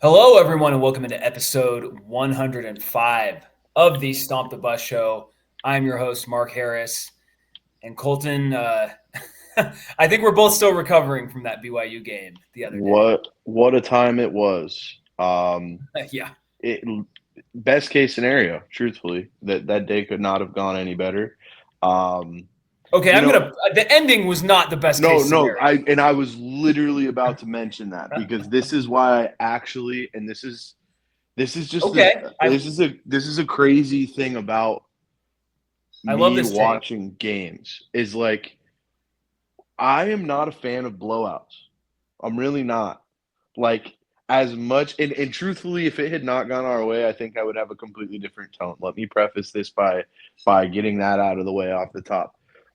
Hello, everyone, and welcome into episode 105 of the Stomp the Bus Show. I'm your host, Mark Harris, and Colton. I think we're both still recovering from that BYU game the other day. What a time it was. Yeah. It best case scenario, truthfully, that day could not have gone any better. Um, Okay, you I'm know, gonna. The ending was not the best no, case no, scenario. I was literally about to mention that because this is why I actually, and this is just Okay, this is a crazy thing about I love me this take. watching games is like I am not a fan of blowouts. I'm really not. Like as much and truthfully, if it had not gone our way, I think I would have a completely different tone. Let me preface this by getting that out of the way off the top.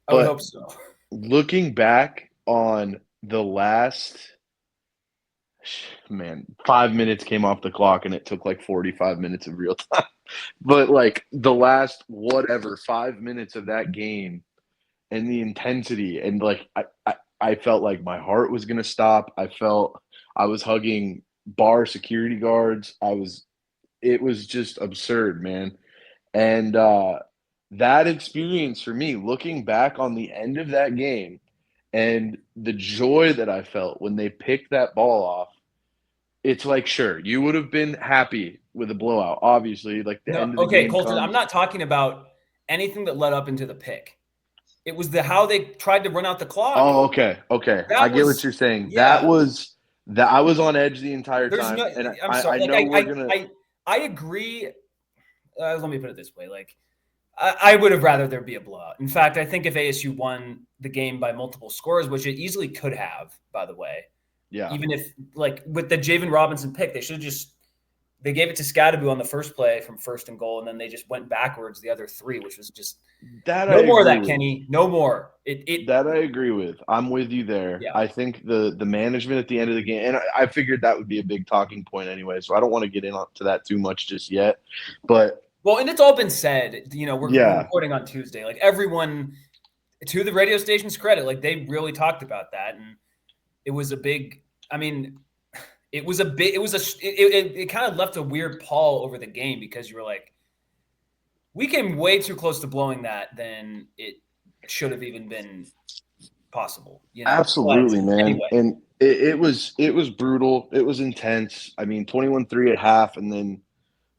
I would But hope so. looking back on the last 5 minutes came off the clock and it took like 45 minutes of real time. But like the last whatever 5 minutes of that game and the intensity and like I felt like my heart was gonna stop. I felt I was hugging bar security guards. It was just absurd, man. And that experience for me, looking back on the end of that game and the joy that I felt when they picked that ball off, it's like sure, you would have been happy with a blowout. Obviously, like the No, end of the okay, game Colton. I'm comes. not talking about anything that led up into the pick. It was the how they tried to run out the clock. Oh, okay, okay. I That get what was, you're saying. yeah. That I was on edge the entire There's no. time, and I'm I, sorry. I Like know we're gonna. I agree. Let me put it this way. Like I would have rather there be a blowout. In fact, I think if ASU won the game by multiple scores, which it easily could have, by the way, Yeah, even if like with the Javen Robinson pick, they should have just they gave it to Scadaboo on the first play from first and goal, and then they just went backwards the other three, which was just that I no more of agree that, with. Kenny. No more. It That I agree with. I'm with you there. yeah. I think the management at the end of the game, and I figured that would be a big talking point anyway. So I don't want to get into that too much just yet. But Well, and it's all been said. We're yeah, recording on Tuesday. Like everyone, to the radio station's credit, like they really talked about that, and it was a big. I mean, it was a big. It was a. It kind of left a weird pall over the game because you were like, we came way too close to blowing that than it should have even been possible. But absolutely, man. anyway, And it was brutal. It was intense. I mean, 21-3 at half, and then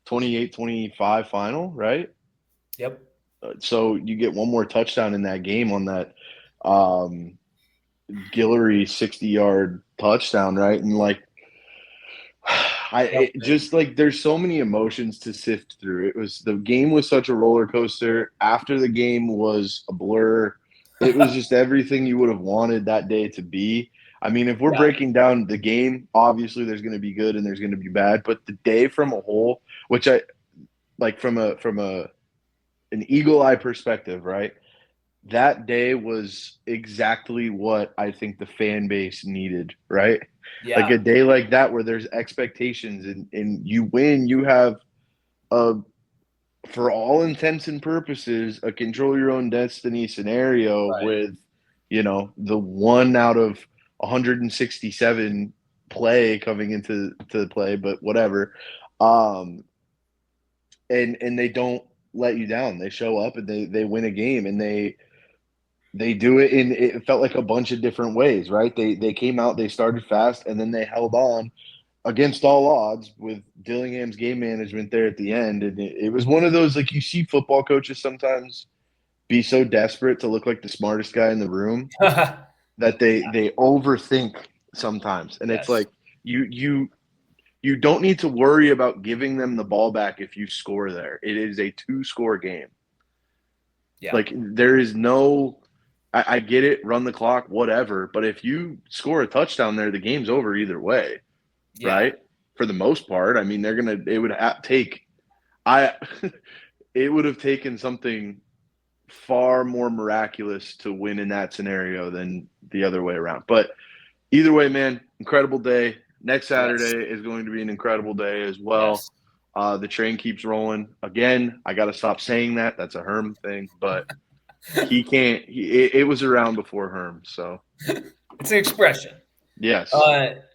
28-25 final, right? yep. So you get one more touchdown in that game on that um, Guillory 60-yard touchdown, right? And like That was big. just like there's so many emotions to sift through. It was the game was such a roller coaster. After the game was a blur. It was just everything you would have wanted that day to be. I mean, if we're Yeah. breaking down the game, obviously there's going to be good and there's going to be bad, but the day from a whole, which I like from a an eagle eye perspective, right? That day was exactly what I think the fan base needed, right? Like a Yeah. day like that where there's expectations and you win, you have a for all intents and purposes a control your own destiny scenario Right. with the one out of 167 play coming into the play, but whatever. Um and they don't let you down. They show up and they win a game and they do it in it felt like a bunch of different ways, right? They came out, they started fast, and then they held on against all odds with Dillingham's game management there at the end. And it was one of those like you see football coaches sometimes be so desperate to look like the smartest guy in the room that they overthink sometimes. And it's Yes. like you you don't need to worry about giving them the ball back if you score there. It is a two-score game. Yeah. Like there is no I get it, run the clock, whatever. But if you score a touchdown there, the game's over either way, Yeah. right? For the most part, I mean, it would take, I, it would have taken something far more miraculous to win in that scenario than the other way around. But either way, man, incredible day. Next Yes. Saturday is going to be an incredible day as well. Yes. The train keeps rolling. Again, I got to stop saying that. That's a Herm thing, but he can't. It was around before Herm, so It's an expression. yes,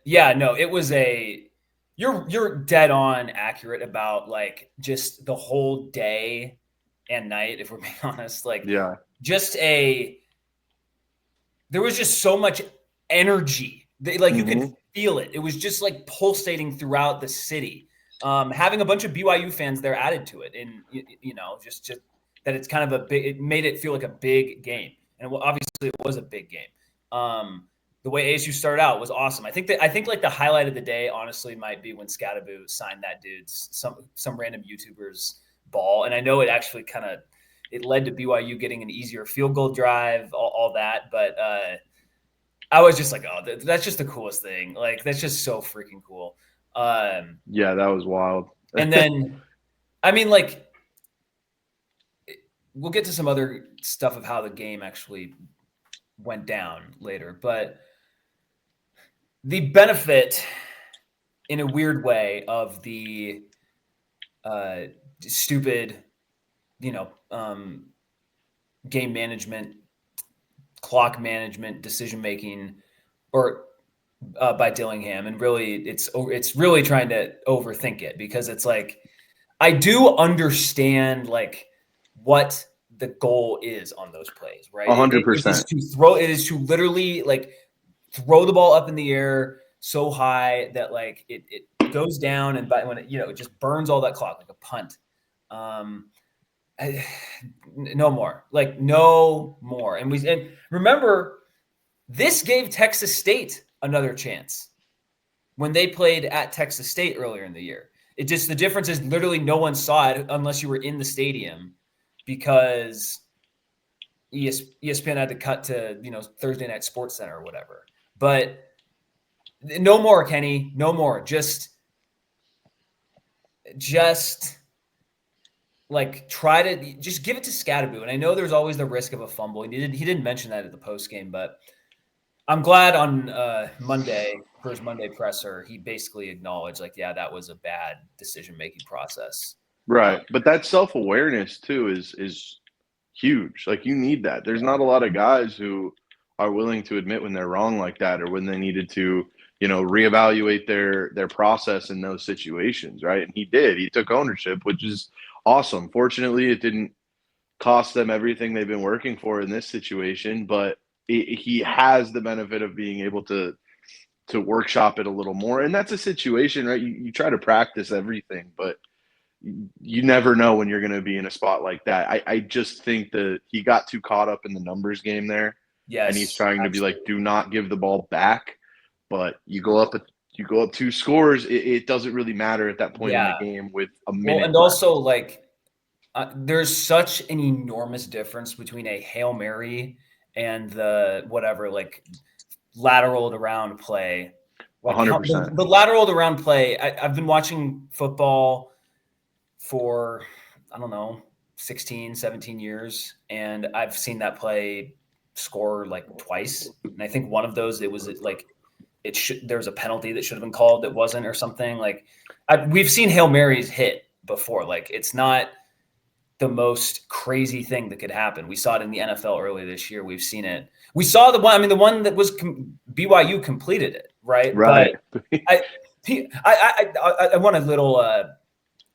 Yeah, no, it was a You're dead on accurate about like just the whole day and night, if we're being honest. Like Yeah. just there was just so much energy. Like you could feel it. It was just like pulsating throughout the city. Having a bunch of BYU fans there added to it, and just that it's kind of a big. It made it feel like a big game, and obviously it was a big game. The way ASU started out was awesome. I think like the highlight of the day, honestly, might be when Scattaboo signed that dude's some random YouTuber's ball, and I know it actually it led to BYU getting an easier field goal drive, all that, but I was just like, oh, that's just the coolest thing. Like that's just so freaking cool. Yeah, that was wild. And then, I mean, like, we'll get to some other stuff of how the game actually went down later, but the benefit in a weird way of the stupid, game management, clock management, decision making, or by Dillingham, and really, it's really trying to overthink it, because it's like I do understand like what the goal is on those plays, right? It is 100%. to throw. It is to literally like throw the ball up in the air so high that like it goes down, and when it just burns all that clock like a punt. No more, like no more. And remember, this gave Texas State another chance when they played at Texas State earlier in the year. It just, the difference is literally no one saw it unless you were in the stadium, because ESPN had to cut to Thursday Night Sports Center or whatever. But no more, Kenny, no more. Just like try to just give it to Scattaboo. And I know there's always the risk of a fumble. He didn't mention that at the post game, but I'm glad on Monday, for his Monday presser, he basically acknowledged like, yeah, that was a bad decision-making process. Right. But that self-awareness too is huge. Like you need that. There's not a lot of guys who are willing to admit when they're wrong like that, or when they needed to, reevaluate their process in those situations, right? And he did. He took ownership, which is awesome. Fortunately, it didn't cost them everything they've been working for in this situation, but he has the benefit of being able to workshop it a little more. And that's a situation, right? You try to practice everything, but you never know when you're going to be in a spot like that. I just think that he got too caught up in the numbers game there. Yes, and he's trying absolutely. to be like, do not give the ball back. But you go up 2 scores, it doesn't really matter at that point in the game with a minute. Well, and also like there's such an enormous difference between a Hail Mary and the whatever like lateraled around play. Like 100%. the lateraled around play. I've been watching football for, I don't know, 16, 17 years. And I've seen that play score like twice. And I think one of those, it was like, there was a penalty that should have been called that wasn't, or something. Like we've seen Hail Marys hit before. Like it's not the most crazy thing that could happen. We saw it in the NFL earlier this year. We've seen it. We saw the one that was BYU completed it, right? Right. But I want a little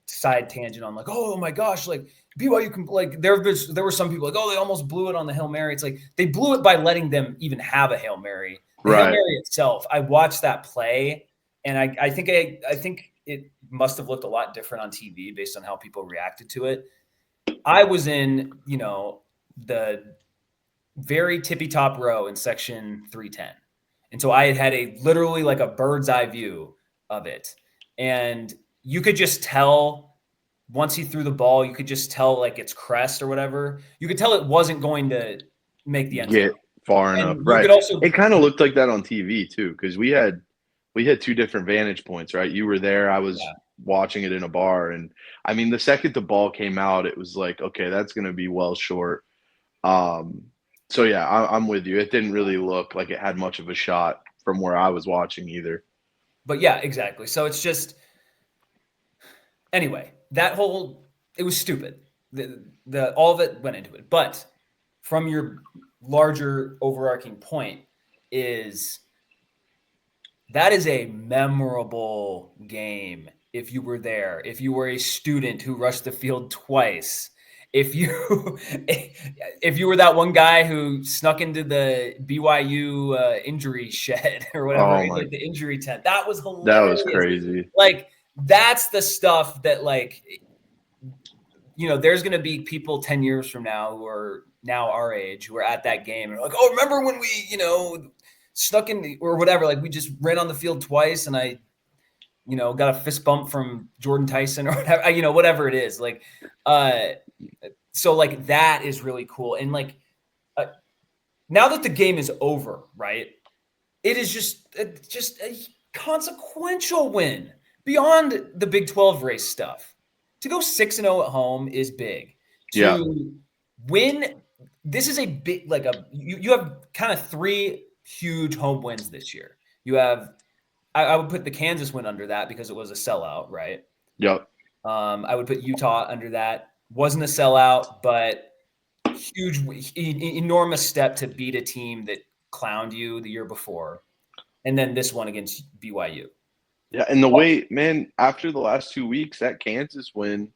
side tangent on like, oh my gosh, like BYU like there were some people like, oh, they almost blew it on the Hail Mary. It's like they blew it by letting them even have a Hail Mary. The Hail Mary itself, I watched that play, and I think it must have looked a lot different on TV based on how people reacted to it. I was in, the very tippy top row in section 310. And so I had literally like a bird's eye view of it. And you could just tell once he threw the ball, you could just tell like its crest or whatever. You could tell it wasn't going to make the end zone. Get far enough. And Right. also, it kind of looked like that on TV too, because we had 2 different vantage points, right? You were there. I was watching it in a bar. And I mean, the second the ball came out, it was like, okay, that's going to be well short. So yeah, I'm with you. It didn't really look like it had much of a shot from where I was watching either. But yeah, exactly. So it's just, anyway, it was stupid. The all of it went into it. But from your larger overarching point is That is a memorable game if you were there, if you were a student who rushed the field twice, if you if you were that one guy who snuck into the BYU injury shed or whatever, Oh my, like the injury tent. That was that was hilarious. crazy. Like that's the stuff that like there's going to be people 10 years from now who are now our age who are at that game and are like, oh, remember when we, snuck in or whatever, like we just ran on the field twice and I, got a fist bump from Jordan Tyson or whatever, whatever it is. Like, so like that is really cool. And like, now that the game is over, right? It is just a consequential win beyond the Big 12 race stuff. To go 6-0 at home is big. Yeah. To win, this is a big, like you have kind of 3 huge home wins this year. You have, I would put the Kansas win under that because it was a sellout, right? Yep. I would put Utah under that. Wasn't a sellout, but huge, enormous step to beat a team that clowned you the year before. And then this one against BYU. Yeah, and the way, man, after the last 2 weeks, that Kansas win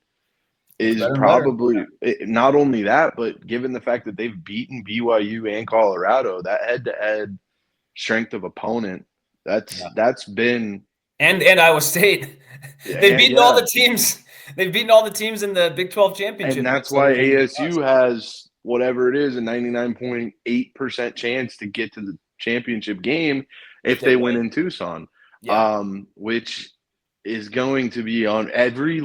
is probably not only that, but given the fact that they've beaten BYU and Colorado, that head-to-head strength of opponent, that's been and Iowa State. They've beaten all the teams. They've beaten all the teams in the Big 12 championship. And that's why ASU has whatever it is, a 99.8% chance to get to the championship game if they win in Tucson. Yeah. Which is going to be on every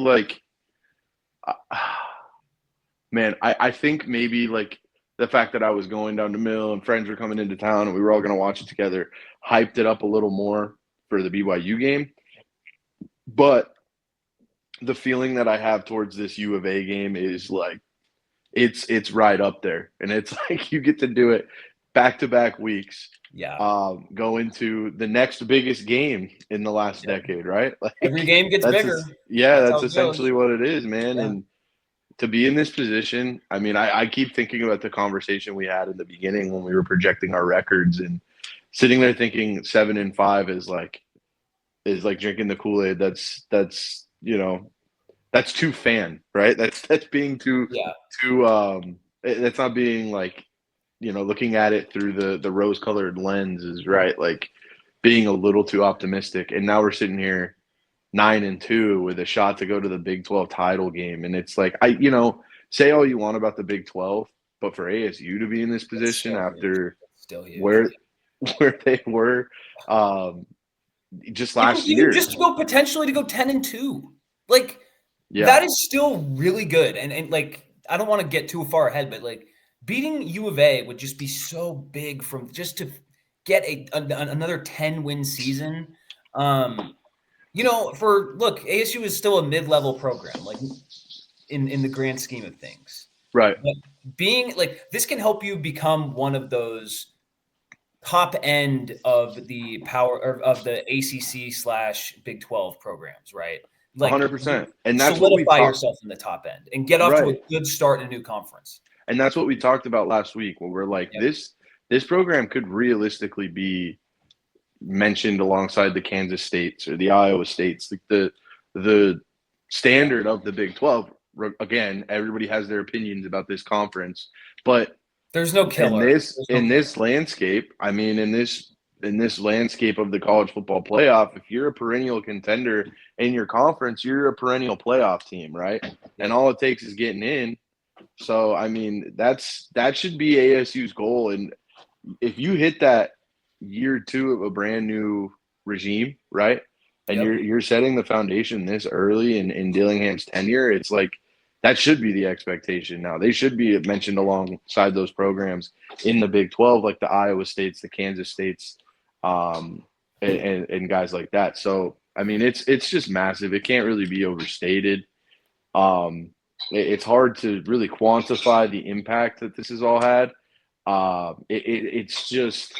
man, I think maybe like the fact that I was going down to Mill and friends were coming into town and we were all going to watch it together hyped it up a little more for the BYU game. But the feeling that I have towards this U of A game is like it's right up there, and it's like you get to do it back-to-back weeks. Yeah. Go into the next biggest game in the last decade, right? Like every game gets bigger. That's essentially what it is, man. Yeah. And to be in this position, I mean, I keep thinking about the conversation we had in the beginning when we were projecting our records and sitting there thinking 7-5 is like drinking the Kool-Aid. That's that's too fan, right? That's being too that's not being like, looking at it through the rose-colored lenses, right? Like being a little too optimistic. And now we're sitting here 9-2 with a shot to go to the Big 12 title game. And it's like, say all you want about the Big 12, but for ASU to be in this position after where they were just last year. Just to go potentially to go 10-2. Like that is still really good. And like, I don't want to get too far ahead, but like beating U of A would just be so big from just to get another 10-win season. ASU is still a mid-level program, like in the grand scheme of things. Right. But being like this can help you become one of those top end of the power of the ACC/Big 12 programs, right? Like 100%. And that's solidify yourself in the top end and get off to a good start in a new conference. And that's what we talked about last week when we're like, this program could realistically be mentioned alongside the Kansas States or the Iowa States, like the standard of the Big 12. Again, everybody has their opinions about this conference, but there's no killer in this landscape. I mean, in this landscape of the college football playoff, if you're a perennial contender in your conference, you're a perennial playoff team, right? And all it takes is getting in. So, I mean, that should be ASU's goal. And if you hit that year 2 of a brand new regime, right? And you're setting the foundation this early in Dillingham's tenure, it's like that should be the expectation now. They should be mentioned alongside those programs in the Big 12, like the Iowa States, the Kansas States, and guys like that. So, I mean, it's just massive. It can't really be overstated. It's hard to really quantify the impact that this has all had. It's just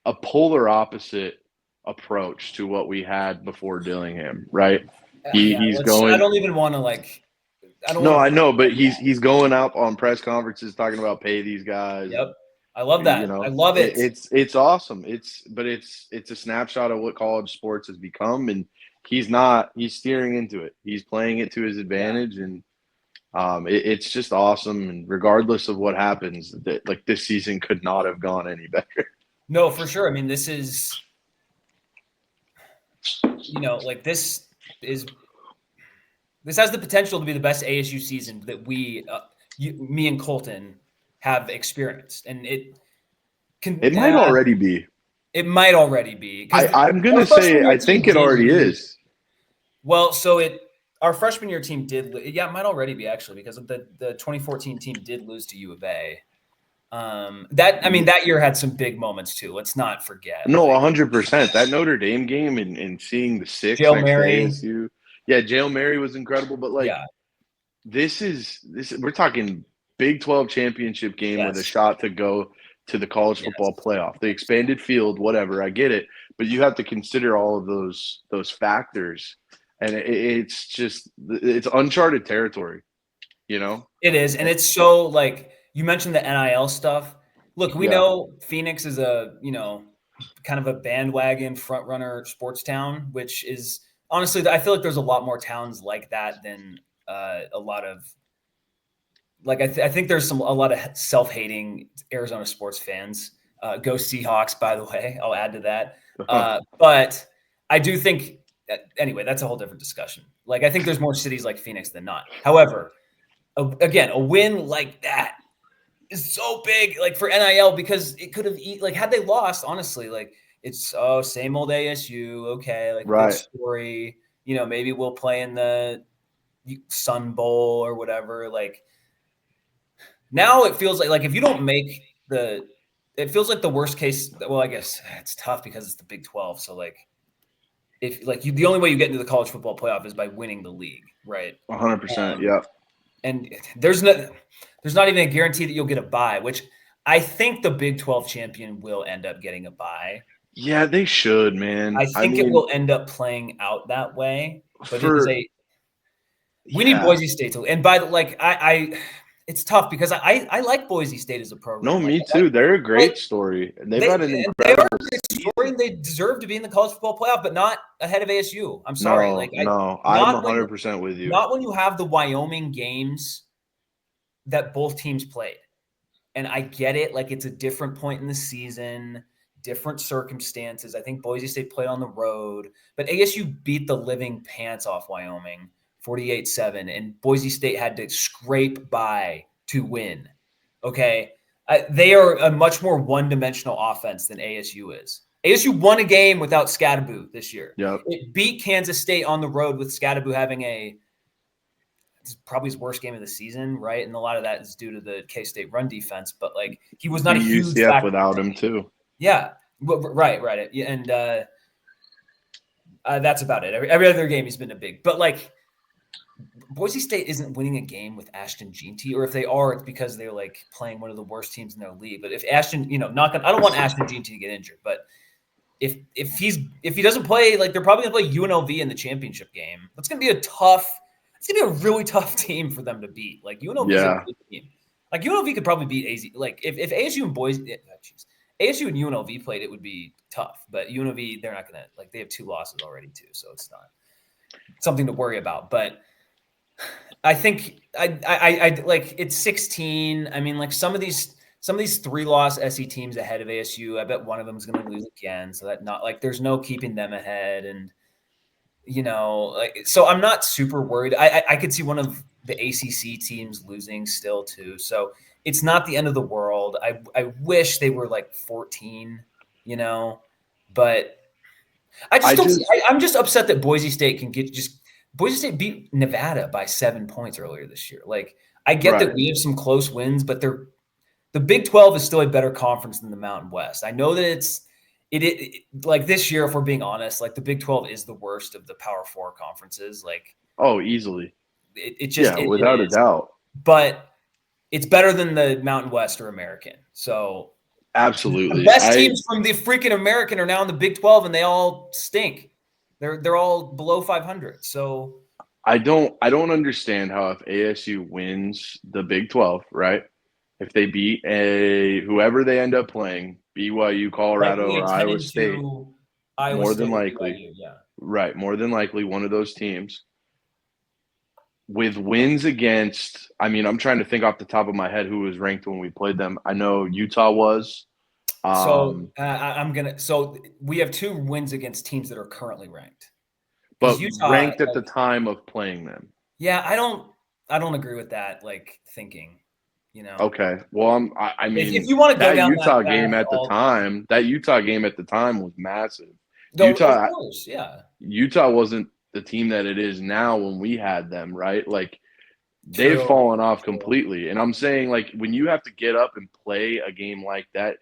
a polar opposite approach to what we had before Dillingham, right? He's going. I don't even want to like. I know, but he's going out on press conferences talking about pay these guys. Yep. I love You that. I know, love it. it's awesome. It's a snapshot of what college sports has become, and he's steering into it. He's playing it to his Yeah. advantage, and it's just awesome. And regardless of what happens, that like this season could not have gone any better. No, for sure. I mean, this is, like this has the potential to be the best ASU season that me and Colton have experienced, and it can. It might already be. It might already be because I'm our gonna freshman say year I team think it did already lose. is. Well, our freshman year team did. Yeah, it might already be actually because of the 2014 team did lose to U of A. That year had some big moments too. Let's not forget. No, Like 100%. That Notre Dame game and seeing the six Jail next to Mary. ASU. Yeah, Jail Mary was incredible, but like Yeah. this we're talking Big 12 championship game with a Yes. shot to go to the college football Yes. playoff. The expanded field, whatever, I get it, but you have to consider all of those factors. And it's uncharted territory, you know? It is, and it's so like you mentioned the NIL stuff. Look, we Yeah. know Phoenix is a kind of a bandwagon front runner sports town, which is honestly I feel like there's a lot more towns like that than a lot of like I think there's a lot of self-hating Arizona sports fans. Go Seahawks, by the way. I'll add to that. But I do think anyway, that's a whole different discussion. Like I think there's more cities like Phoenix than not. However, again, a win like that is so big, like for NIL, because it could have like had they lost, honestly, like it's same old ASU. Okay, like good Right. story. Maybe we'll play in the Sun Bowl or whatever. Like now it feels like if you don't make it feels like the worst case. Well, I guess it's tough because it's the Big 12. So like if like the only way you get into the college football playoff is by winning the league, right? 100%. Yeah. And there's not even a guarantee that you'll get a bye, which I think the Big 12 champion will end up getting a bye. Yeah, they should, man. I I think it mean, will end up playing out that way, but we need yeah. Boise State to, and by the like it's tough because I like Boise State as a program. No, Like me too. They're a great story. And they've had an they are incredible a great story and they deserve to be in the college football playoff, but not ahead of ASU. I'm sorry. No, Like no. I'm not when 100% with you. not when you have the Wyoming games that both teams played. And I get it. Like it's a different point in the season, different circumstances. I think Boise State played on the road, but ASU beat the living pants off Wyoming 48-7, and Boise State had to scrape by to win. Okay. They are a much more one-dimensional offense than ASU is. ASU won a game without Scadaboo this year. Yep. It beat Kansas State on the road with Scadaboo having it's probably his worst game of the season, right? And a lot of that is due to the K-State run defense, but like he was not a huge UCF factor without him too. Yeah, right. And that's about it. Every other game he's been a big, but like Boise State isn't winning a game with Ashton Jeanty, or if they are, it's because they're like playing one of the worst teams in their league. But if Ashton, I don't want Ashton Jeanty to get injured, but if he doesn't play, like they're probably gonna play UNLV in the championship game. That's gonna be a really tough team for them to beat. Like UNLV is a good team. Like UNLV could probably beat AZ. Like if ASU and ASU and UNLV played, it would be tough. But UNLV, they're not gonna they have 2 losses already too, so it's not something to worry about. But I think I like it's 16. I mean, like some of these 3-loss SE teams ahead of ASU, I bet one of them is going to lose again. So that there's no keeping them ahead. And, so I'm not super worried. I could see one of the ACC teams losing still too. So it's not the end of the world. I wish they were like 14, but I'm just upset that Boise State can Boise State beat Nevada by 7 points earlier this year. Like I get that we have some close wins, but the Big 12 is still a better conference than the Mountain West. I know that it like this year, if we're being honest, like the Big 12 is the worst of the Power 4 conferences. Like easily. Without a doubt. But it's better than the Mountain West or American. So absolutely, the best teams from the freaking American are now in the Big 12, and they all stink. They're all below 500. So I don't understand how if ASU wins the Big 12, right? if they beat whoever they end up playing, BYU, Colorado, Likely a or 10 Iowa and State, 2 Iowa more than State or likely, BYU. Yeah. right? More than likely, one of those teams with wins against. I mean, I'm trying to think off the top of my head who was ranked when we played them. I know Utah was. So Um, so we have 2 wins against teams that are currently ranked. Because but Utah, ranked at the like, time of playing them. yeah, I don't agree with that, like, thinking, you know. Okay. Well, I If mean, you want to go that down that Utah game path, at the time, was massive. no, of Utah course, yeah. Utah wasn't the team that it is now when we had them, right? Like they've True. fallen off True. completely. And I'm saying like when you have to get up and play a game like that,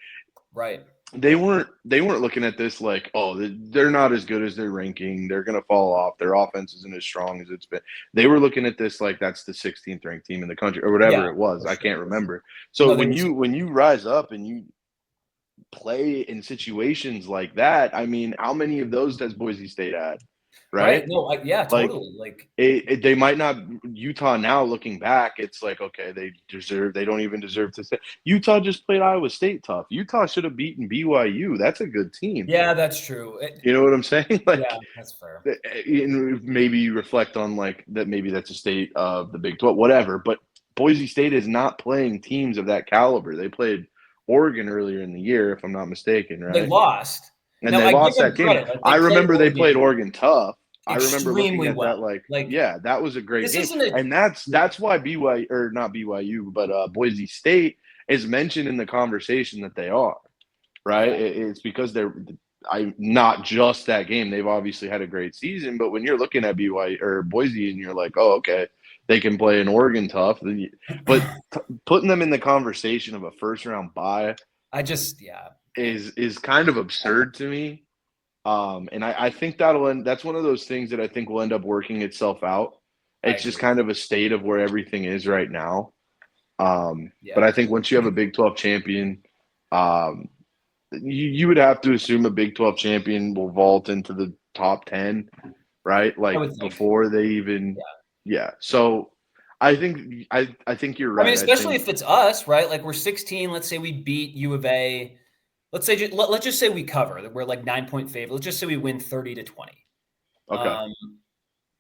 Right. they weren't looking at this like, oh, they're not as good as their ranking. They're going to fall off. Their offense isn't as strong as it's been. They were looking at this like that's the 16th ranked team in the country or Yeah, whatever it was. for I sure. can't For sure. remember. So No, when there's you rise up and you play in situations like that, I mean, how many of those does Boise State had? right. Right? No, yeah, Like totally. Like, they might not. Utah now looking back, it's like okay, they don't even deserve to say. Utah just played Iowa State tough. Utah should have beaten BYU. That's a good team. yeah, that's true. You know what I'm saying? Yeah, Like that's fair. maybe you reflect on like that. Maybe that's a state of the Big 12, whatever. But Boise State is not playing teams of that caliber. They played Oregon earlier in the year, if I'm not mistaken, They right? lost. And Now they I give lost them that game. credit. Like, I they played remember they played Oregon Oregon tough. I remember looking extremely at that well. like, Like, yeah, that was a great this game. isn't a And that's why BYU or not BYU, but Boise State is mentioned in the conversation that they are, right? yeah. It's because they're not just that game. They've obviously had a great season, but when you're looking at BYU or Boise and you're like, oh, okay, they can play an Oregon tough, but putting them in the conversation of a first round bye Yeah. is kind of absurd to me. And I think that's one of those things that I think will end up working itself out. I It's just agree. kind of a state of where everything is right now. But Yeah. I think once you have a Big 12 champion, um, you would have to assume a Big 12 champion will vault into the top 10, right? I Like would think. before they even, yeah. So I think you're I mean, right. I especially think if it's us, right? Like, we're 16. Let's say we beat U of A. Let's just say we cover. That we're like 9-point favorite. Let's just say we win 30-20. okay, Um,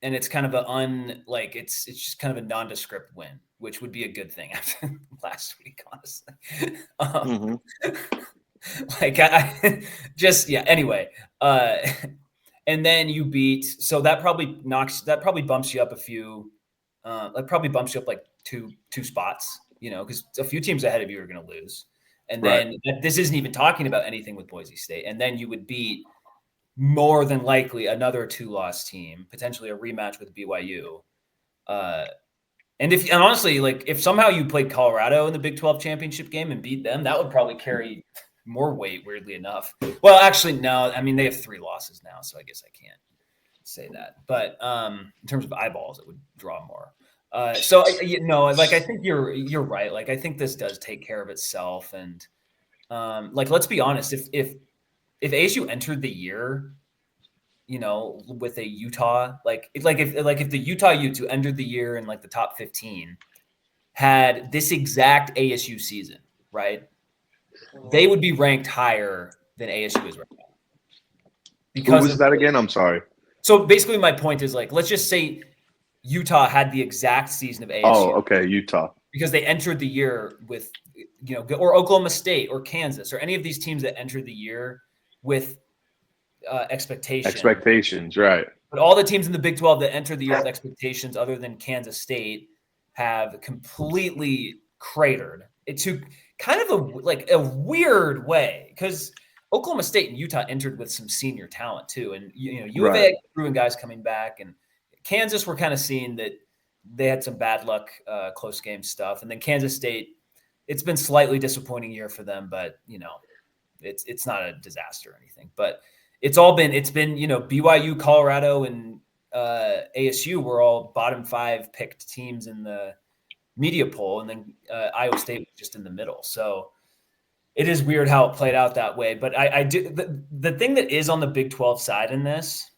and it's kind of it's just kind of a nondescript win, which would be a good thing after last week, honestly. Um, hmm like I just yeah. Anyway, uh, and then you beat. So that probably bumps you up a few. That probably bumps you up like two spots. Because a few teams ahead of you are going to lose. And right. then this isn't even talking about anything with Boise State. And then you would beat more than likely another 2-loss team, potentially a rematch with BYU. Uh, and honestly, like if somehow you played Colorado in the Big 12 championship game and beat them, that would probably carry more weight, weirdly enough. Well, actually, no. I mean, they have 3 losses now, so I guess I can't say that. But in terms of eyeballs, it would draw more. Like I think you're right. Like I think this does take care of itself, and like let's be honest, if ASU entered the year, with a Utah, if the Utah Utes who entered the year in like the top 15 had this exact ASU season, right? They would be ranked higher than ASU is right now Who because was of that again? I'm sorry. so basically my point is like let's just say Utah had the exact season of Oh, ASU okay, Utah. because they entered the year with or Oklahoma State or Kansas or any of these teams that entered the year with expectation. Expectations, right. But all the teams in the Big 12 that entered the year with expectations, other than Kansas State, have completely cratered. It's kind of a weird way because Oklahoma State and Utah entered with some senior talent too, and U of A Right. had proven guys coming back, and Kansas were kind of seeing that they had some bad luck, close game stuff, and then Kansas State. It's been slightly disappointing year for them, but it's not a disaster or anything. But it's been BYU, Colorado, and ASU were all bottom 5 picked teams in the media poll, and then Iowa State was just in the middle. So it is weird how it played out that way. But I do the thing that is on the Big 12 side in this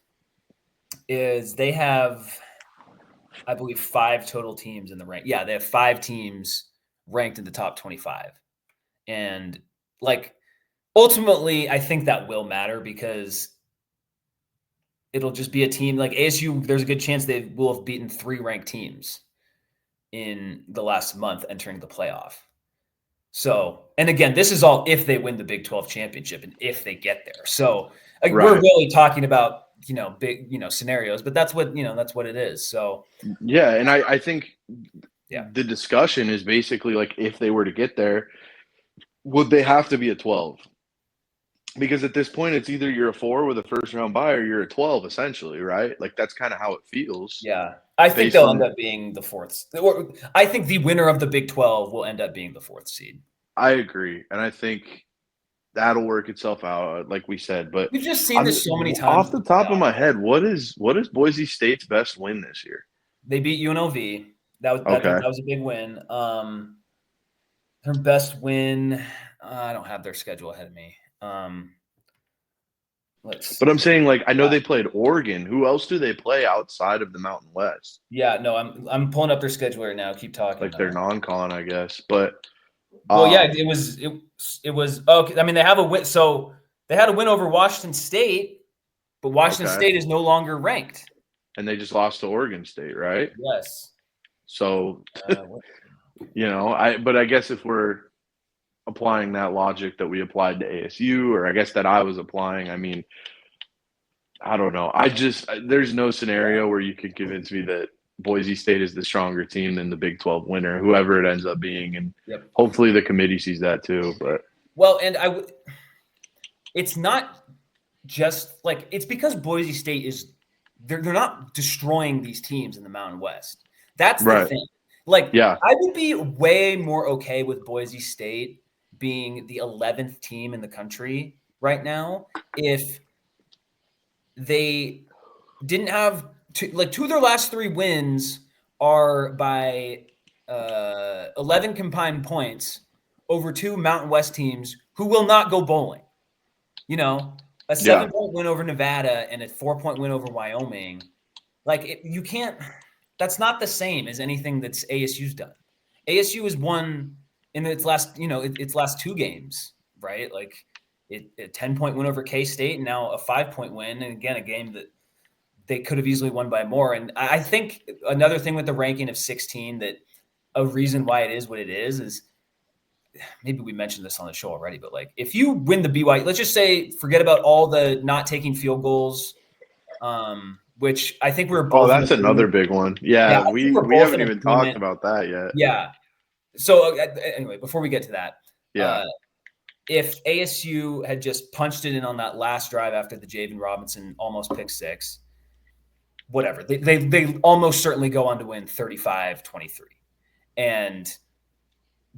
is they have, I believe, 5 total teams in the rank. Yeah, they have 5 teams ranked in the top 25. And like ultimately, I think that will matter because it'll just be a team like ASU. There's a good chance they will have beaten 3 ranked teams in the last month entering the playoff. So, and again, this is all if they win the Big 12 championship and if they get there. So like, we're really talking about, big, scenarios, but that's what, that's what it is. So, yeah. And I think the discussion is basically like, if they were to get there, would they have to be a 12? Because at this point, it's either you're a 4 with a first round bye or you're a 12, essentially, right? Like, that's kind of how it feels. Yeah. I think they'll end up being the 4th. I think the winner of the Big 12 will end up being the 4th seed. I agree. And I think that'll work itself out, like we said. But we've just seen this so many times. Off the top of my head, what is Boise State's best win this year? They beat UNLV. That was a big win. Their best win, I don't have their schedule ahead of me. But I'm saying, like, I know they played Oregon. Who else do they play outside of the Mountain West? Yeah, no, I'm pulling up their schedule right now. Keep talking. Like, their non-con, I guess. But well, yeah, it was okay. I mean, they have a win. So they had a win over Washington State, but Washington State is no longer ranked. And they just lost to Oregon State, right? Yes. So, but I guess if we're applying that logic that we applied to ASU, or I guess that I was applying, I mean, I don't know. There's no scenario where you could convince me that Boise State is the stronger team than the Big 12 winner, whoever it ends up being. And hopefully the committee sees that too. But it's not just like, it's because Boise State they're not destroying these teams in the Mountain West. That's the thing. Like, I would be way more okay with Boise State being the 11th team in the country right now if they didn't have two of their last 3 wins are by 11 combined points over 2 Mountain West teams who will not go bowling. A 7-point win over Nevada and a 4-point win over Wyoming. Like, you can't. That's not the same as anything that's ASU's done. ASU has won in its last 2 games, right? Like a 10-point win over K-State and now a 5-point win. And again, a game that they could have easily won by more. And I think another thing with the ranking of 16, that a reason why it is what it is maybe we mentioned this on the show already, but like, if you win the BYU, let's just say, forget about all the not taking field goals, which I think we're both. Oh, that's another big one. Yeah, we haven't even talked about that yet. Yeah. So anyway, before we get to that, if ASU had just punched it in on that last drive after the Javen Robinson almost pick 6, whatever, they almost certainly go on to win 35-23, and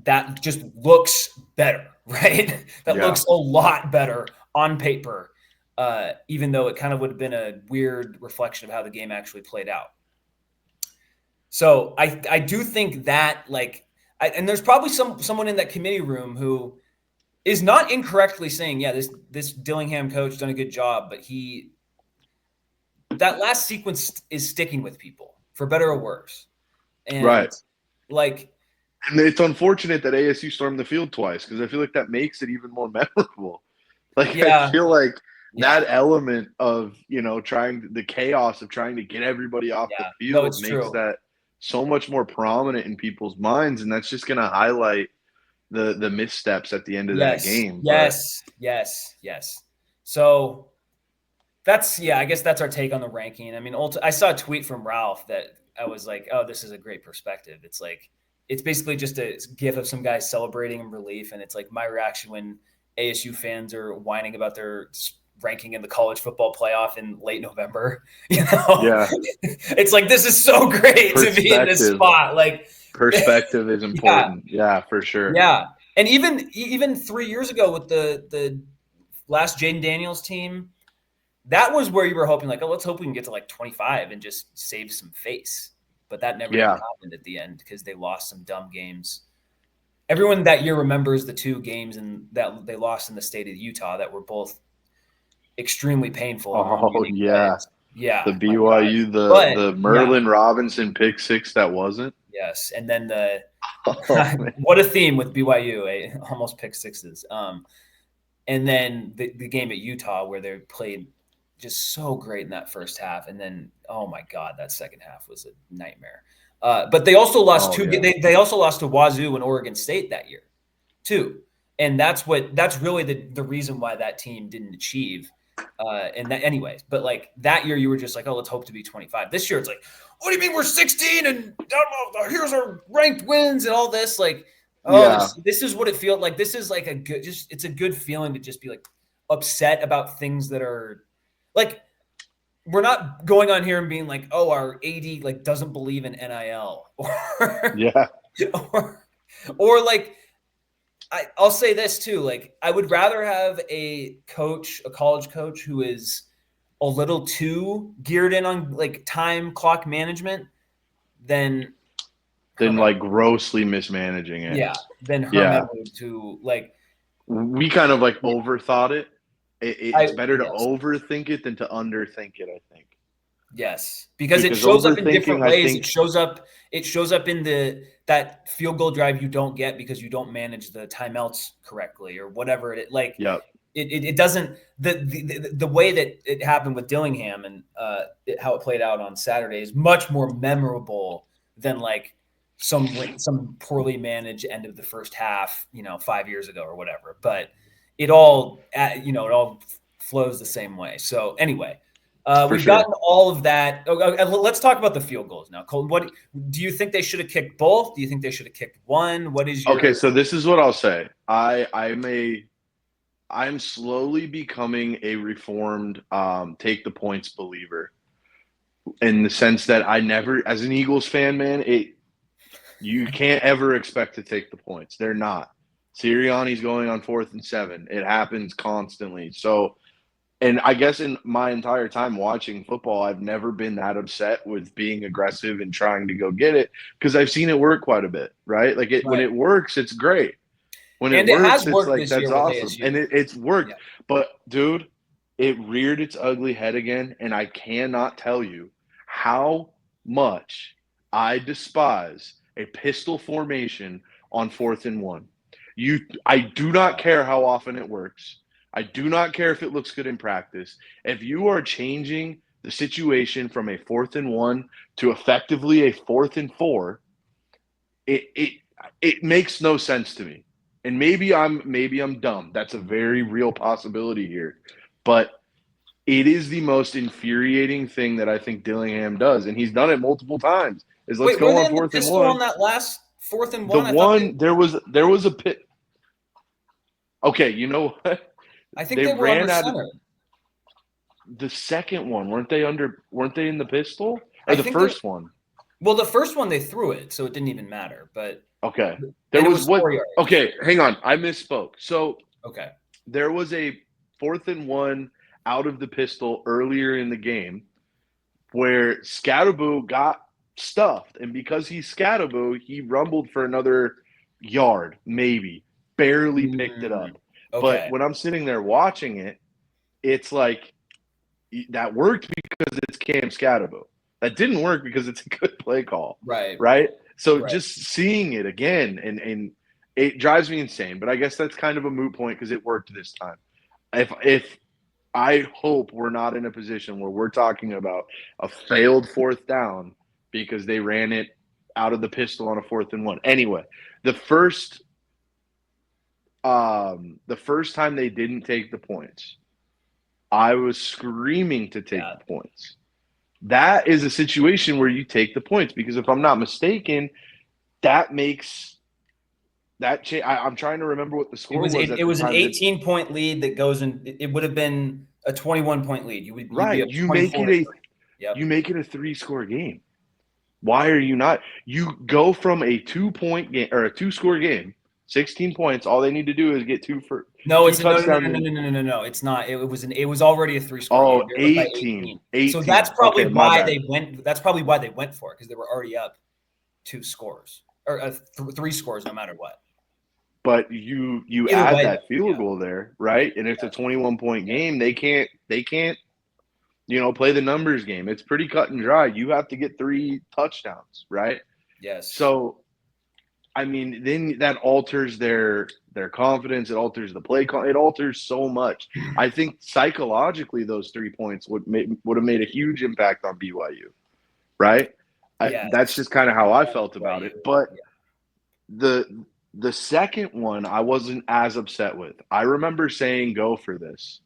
that just looks better, right? That looks a lot better on paper. Even though it kind of would have been a weird reflection of how the game actually played out. So I do think that, like, and there's probably someone in that committee room who is not incorrectly saying, this Dillingham coach done a good job, but that last sequence is sticking with people for better or worse. And and it's unfortunate that ASU stormed the field twice, because I feel like that makes it even more memorable. Like, I feel like that element of, the chaos of trying to get everybody off the field makes that so much more prominent in people's minds. And that's just going to highlight the missteps at the end of that game. Yes. So that's, I guess that's our take on the ranking. I mean, I saw a tweet from Ralph that I was like, oh, this is a great perspective. It's like, it's basically just a gif of some guys celebrating in relief. And it's like my reaction when ASU fans are whining about their ranking in the college football playoff in late November. It's like, this is so great to be in this spot. Like, perspective is important. For sure. And even 3 years ago with the last Jaden Daniels team, that was where you were hoping, like, oh, let's hope we can get to like 25 and just save some face. But that never happened at the end because they lost some dumb games. Everyone that year remembers the 2 games that they lost in the state of Utah that were both extremely painful. Oh, yeah. The BYU, the Merlin Robinson pick 6 that wasn't. Yes. And then the Oh, man. What a theme with BYU, almost pick sixes. And then the game at Utah where they played just so great in that first half, and then oh my god, that second half was a nightmare. But they also lost Oh, two. yeah. They also lost to Wazoo and Oregon State that year, too, and that's really the reason why that team didn't achieve. And that, anyways, but like that year, you were just like, oh, let's hope to be 25. This year, it's like, what do you mean we're 16 and here's our ranked wins and all this? Like, oh, Yeah. this is what it feels like. This is like it's a good feeling to just be like upset about things that are like, we're not going on here and being like, oh, our AD like doesn't believe in NIL or, Yeah. or like, I'll say this too. Like, I would rather have a college coach who is a little too geared in on like time clock management than Herman. Like grossly mismanaging it. Yeah, than Yeah. Herman to like. We kind of like overthought it. It's better to Yes. overthink it than to underthink it, I think. Yes, because it Because shows up in different overthinking, I ways. think, It shows up in that field goal drive you don't get because you don't manage the timeouts correctly or whatever it like. yeah, It doesn't the way that it happened with Dillingham and how it played out on Saturday is much more memorable than like some poorly managed end of the first half, 5 years ago or whatever. But it all it all flows the same way. So anyway. for We've sure. gotten all of that. Let's talk about the field goals now. Colton, what do you think they should have kicked both? Do you think they should have kicked one? What is your Okay, so this is what I'll say. I'm slowly becoming a reformed take the points believer, in the sense that I never, as an Eagles fan, man, you can't ever expect to take the points. They're not. Sirianni's going on 4th and 7. It happens constantly. So, and I guess in my entire time watching football, I've never been that upset with being aggressive and trying to go get it, because I've seen it work quite a bit, right? Like when right? it works, it's great. When it And it works, has it's worked like, this that's year with awesome. And ASU. it's worked. Yeah. But dude, it reared its ugly head again. And I cannot tell you how much I despise a pistol formation on 4th and 1. I do not care how often it works. I do not care if it looks good in practice. If you are changing the situation from a 4th and 1 to effectively a 4th and 4, it makes no sense to me. And maybe I'm dumb. That's a very real possibility here. But it is the most infuriating thing that I think Dillingham does, and he's done it multiple times. Is let's Wait, were go they on in the 4th and pistol 1. on that last 4th and The 1? one there was a pit. Okay, you know what? I think They they were under ran out of center. the second one. Weren't they in the pistol? Or I the think they. first one? Well, the first one they threw it, so it didn't even matter. But Okay. and There it was was what 4 yards. Okay, hang on. I misspoke. So Okay. there was a 4th and 1 out of the pistol earlier in the game where Scatterboo got stuffed. And because he's Scatterboo, he rumbled for another yard, maybe. Barely picked it up. But Okay. when I'm sitting there watching it, it's like that worked because it's Cam Scatterboo. That didn't work because it's a good play call. Right. Right? So Right. just seeing it again and it drives me insane. But I guess that's kind of a moot point because it worked this time. If I hope we're not in a position where we're talking about a failed 4th down because they ran it out of the pistol on a 4th and 1. Anyway, the first time they didn't take the points, I was screaming to take the points. That is a situation where you take the points, because if I'm not mistaken, that makes that change. I'm trying to remember what the score was. It was an 18-point lead that goes in. It would have been a 21-point lead. You'd be up You 24. You make it a 3-score game. Why are you not? You go from a 2-point game or a 2-score game, 16 points. All they need to do is get two touchdowns. No. It's not. It was already a 3-score Oh, game. 18. So that's probably Okay, why they went. That's probably why they went for it, because they were already up 2 scores or 3 scores, no matter what. But you Either add way, that field goal there, right? And it's a 21-point game. They can't play the numbers game. It's pretty cut and dry. You have to get 3 touchdowns, right? Yes. So I mean, then that alters their confidence. It alters the play call. It alters so much. I think psychologically, those 3 points would have made a huge impact on BYU, right? That's Yes. just kind of how I felt about BYU. it. But Yeah. the second one, I wasn't as upset with. I remember saying, "Go for this,"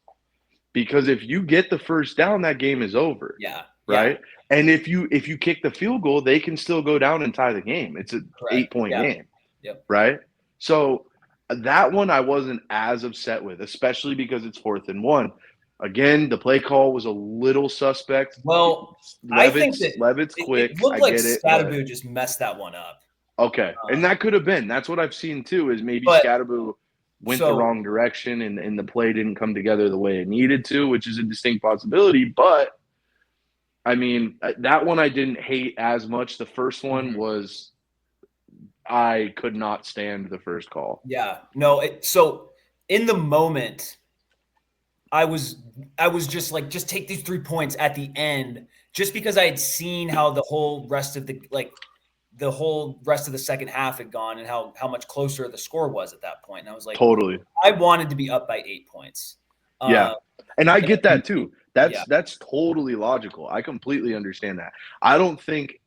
because if you get the first down, that game is over, Yeah. Yeah. right? And if you kick the field goal, they can still go down and tie the game. It's an Correct. 8-point Yeah. game, Yep. right? So that one I wasn't as upset with, especially because it's 4th and 1. Again, the play call was a little suspect. Well, I think that Levitt's it quick. I looked like get it, but Scadaboo just messed that one up. okay. And that could have been. That's what I've seen too, is maybe But Scadaboo went the so wrong direction and the play didn't come together the way it needed to, which is a distinct possibility. But I mean, that one I didn't hate as much. The first one was, I could not stand the first call. yeah, no. So in the moment, I was just like, just take these 3 points at the end, just because I had seen how the whole rest of the second half had gone and how much closer the score was at that point. And I was like, Totally. I wanted to be up by 8 points. Yeah. And I get that too. Yeah. That's totally logical. I completely understand that. I think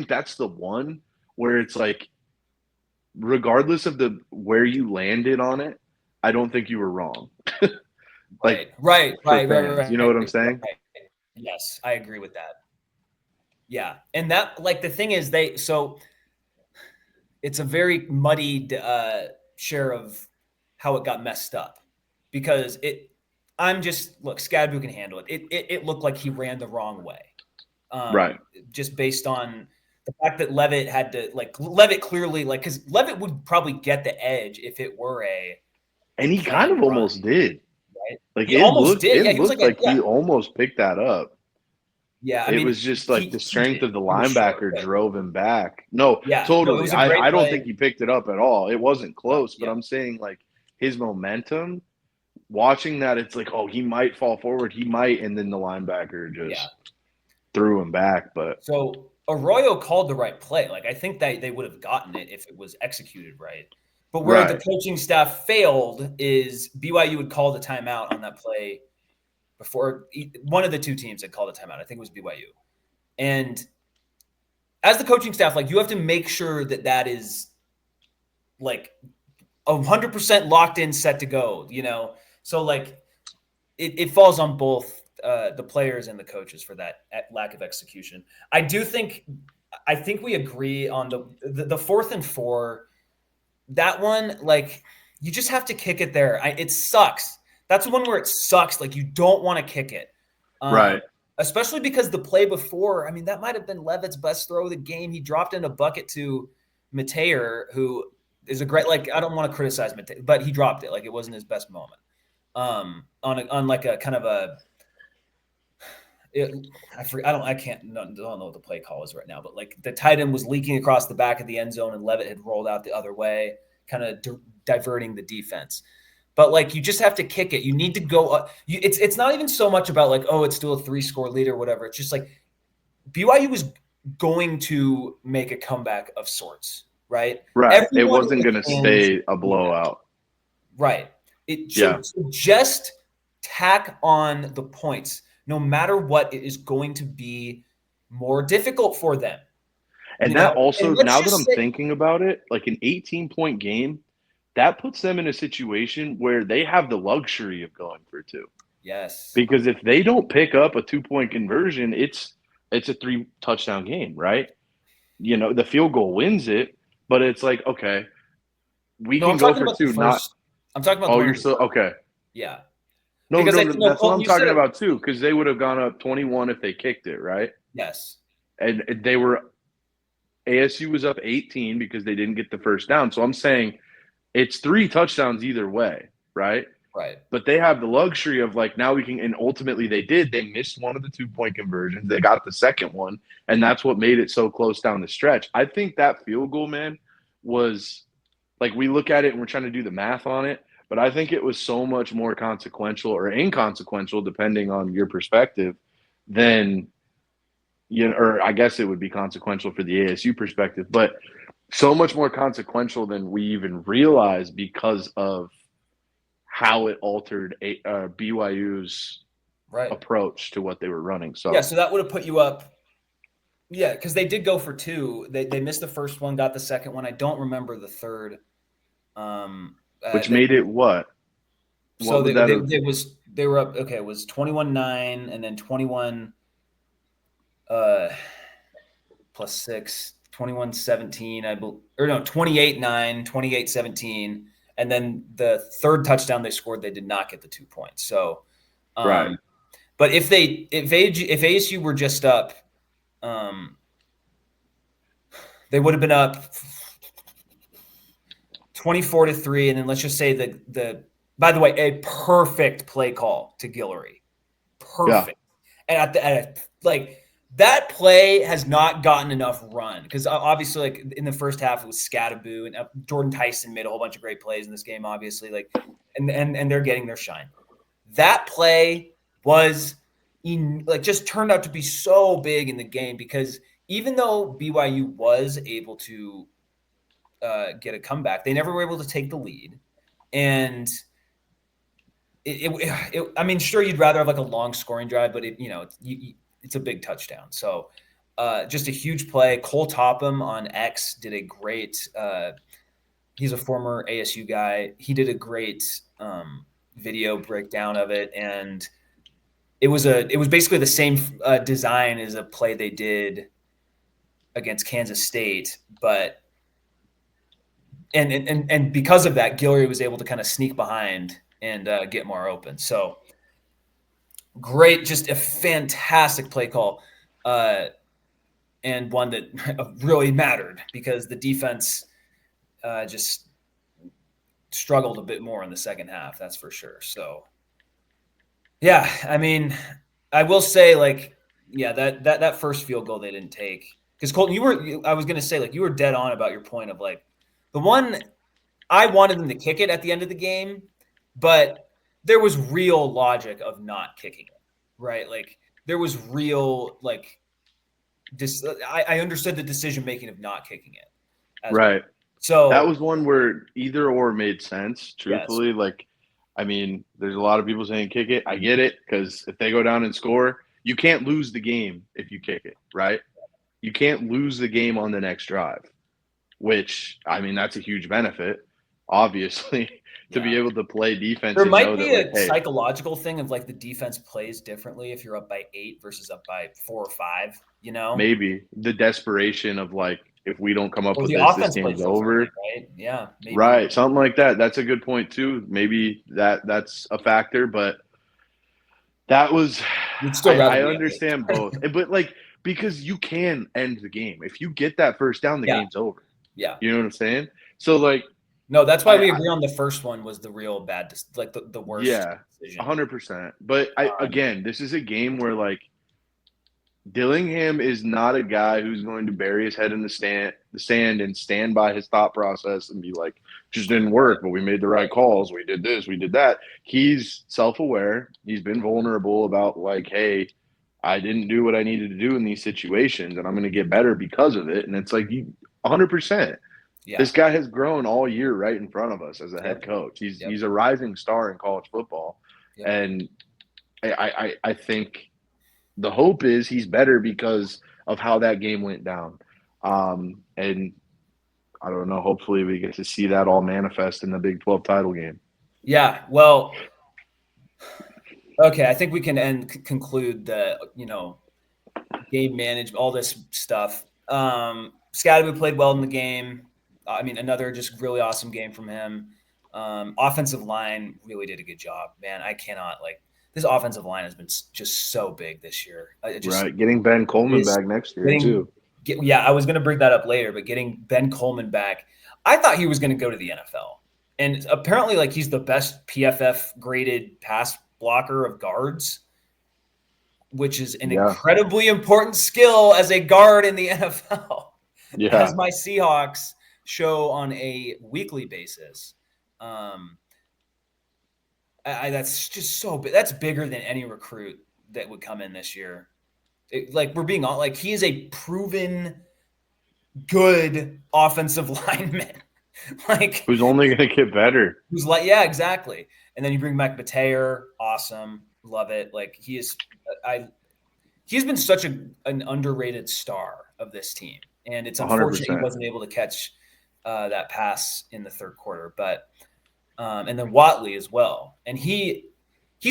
that's the one where it's like, regardless of where you landed on it, I don't think you were wrong. Like, right. You know what I'm saying? Right. Yes, I agree with that. Yeah. And that, like, the thing is, so it's a very muddied share of how it got messed up, because look, Scadaboo can handle it. It looked like he ran the wrong way. Right. Just based on the fact that Levitt had to, Levitt clearly, because Levitt would probably get the edge if it were and he kind of almost did. Right? Like, he almost did. Yeah, it looked like he almost picked that up. Yeah, I it mean, was just like the strength of the linebacker short, drove him back. No, yeah, totally. No, I don't think he picked it up at all. It wasn't close, yeah. But I'm saying, like, his momentum, watching that, it's like, oh, he might fall forward. He might. And then the linebacker just threw him back. But so Arroyo called the right play. Like, I think that they would have gotten it if it was executed right. But where the coaching staff failed is BYU would call the timeout on that play before one of the two teams had called a timeout. I think it was BYU. And as the coaching staff, like, you have to make sure that is like 100% locked in, set to go, you know? So, like, it falls on both the players and the coaches for that lack of execution. I think we agree on the 4th and 4, that one, like, you just have to kick it there. It sucks. That's the one where it sucks. Like, you don't want to kick it. Right. Especially because the play before, I mean, that might have been Levitt's best throw of the game. He dropped in a bucket to Mateer, who is a great, like, I don't want to criticize Mateer, but he dropped it. Like, it wasn't his best moment. On like a kind of a, I don't know what the play call is right now, but, like, the tight end was leaking across the back of the end zone and Levitt had rolled out the other way, kind of diverting the defense. But, like, you just have to kick it. You need to go. It's not even so much about, like, oh, it's still a 3-score lead or whatever. It's just like BYU was going to make a comeback of sorts, right? Right. It wasn't going to stay a blowout. Right. So just tack on the points. No matter what, it is going to be more difficult for them. And that also, now that I'm thinking about it, like, an 18-point game, that puts them in a situation where they have the luxury of going for 2. Yes. Because if they don't pick up a 2-point conversion, it's a 3-touchdown game, right? You know, the field goal wins it, but it's like, okay, we can go for 2. I'm talking about. Oh, you're still okay. Yeah. No, that's what I'm talking about too, because they would have gone up 21 if they kicked it, right? Yes. And ASU was up 18 because they didn't get the first down. So I'm saying it's 3 touchdowns either way, right? Right. But they have the luxury of, like, now we can, and ultimately they did. They missed one of the 2-point conversions. They got the second one, and that's what made it so close down the stretch. I think that field goal, man, was, like, we look at it and we're trying to do the math on it, but I think it was so much more consequential or inconsequential, depending on your perspective, than, you know, or I guess it would be consequential for the ASU perspective. But so much more consequential than we even realize because of how it altered BYU's Right. approach to what they were running. Yeah, So, so that would have put you up. Yeah, because they did go for two. They missed the first one, got the second one. I don't remember the third. which They made it what? so What would that have? they were up. Okay, it was 21-9, and then 21 uh plus 6, 21-17. I believe, or no, 28-9, 28-17, and then the third touchdown they scored, they did not get the 2 points. So, Right. but if ASU were just up, um, they would have been up 24-3, and then let's just say the by the way, a perfect play call to Guillory, Yeah. perfect, and like that play has not gotten enough run because obviously, like in the first half, it was Scattaboo and Jordan Tyson made a whole bunch of great plays in this game, obviously, like and they're getting their shine. That play was like just turned out to be so big in the game because even though BYU was able to get a comeback, they never were able to take the lead, and I mean, sure, you'd rather have like a long scoring drive, but it's a big touchdown. So, just a huge play. Cole Topham on X did a great. He's a former ASU guy. He did a great video breakdown of it, and it was basically the same design as a play they did against Kansas State, but and because of that, Guillory was able to kind of sneak behind and get more open. So great, just a fantastic play call, and one that really mattered because the defense just struggled a bit more in the second half. That's for sure. So yeah, I mean, I will say like yeah that first field goal they didn't take because Colton, I was gonna say like you were dead on about your point of like the one I wanted them to kick it at the end of the game, but there was real logic of not kicking it, right? Like there was real like I understood the decision making of not kicking it as well. Right. That So was one where either or made sense, yes, truthfully. Like, I mean, there's a lot of people saying kick it. I get it because if they go down and score, you can't lose the game if you kick it, right? You can't lose the game on the next drive, which, I mean, that's a huge benefit, obviously, to yeah. be able to play defense There and might know that, be like, a hey, psychological thing of like the defense plays differently if you're up by 8 versus up by 4 or 5, maybe the desperation of, like, if we don't come up or with the this offense plays game's differently, over. right? Yeah, maybe. Right, something like that. That's a good point too. Maybe that's a factor, but that was You'd still rather I be up understand 8. both. But like because you can end the game. If you get that first down, the Yeah, game's over. yeah. You know what I'm saying? So like No, that's why we I agree on the first one was the real bad, like the worst yeah, decision. 100%. But I Um, again, this is a game where like Dillingham is not a guy who's going to bury his head in the sand and stand by his thought process and be like, just didn't right, work, but we made the right. right calls. We did this, we did that. He's self-aware. He's been vulnerable about like, hey, I didn't do what I needed to do in these situations, and I'm going to get better because of it. And it's like, 100%. Yeah. This guy has grown all year right in front of us as a head Yep. coach. Yep. He's a rising star in college football, Yep. and I think the hope is he's better because of how that game went down. And I don't know. Hopefully, we get to see that all manifest in the Big 12 title game. Yeah. Well, okay. I think we can conclude the game management, all this stuff. Scatterby played well in the game. I mean, another just really awesome game from him. Offensive line really did a good job, man. I cannot like this offensive line has been just so big this year. It just Right. Getting Ben Coleman is back next year, getting. too. Yeah, I was going to bring that up later, but getting Ben Coleman back, I thought he was going to go to the NFL, and apparently, like he's the best PFF graded pass blocker of guards, which is an Yeah. incredibly important skill as a guard in the NFL, as Yeah. my Seahawks show on a weekly basis. Um, that's just so big. That's bigger than any recruit that would come in this year. Like we're being on, like he is a proven good offensive lineman. Like who's only going to get better. Who's like, yeah, exactly. And then you bring back Mateer, awesome, love it. Like he's been such an underrated star of this team, and it's unfortunate he 100%. wasn't able to catch that pass in the third quarter. But and then Watley as well, and he's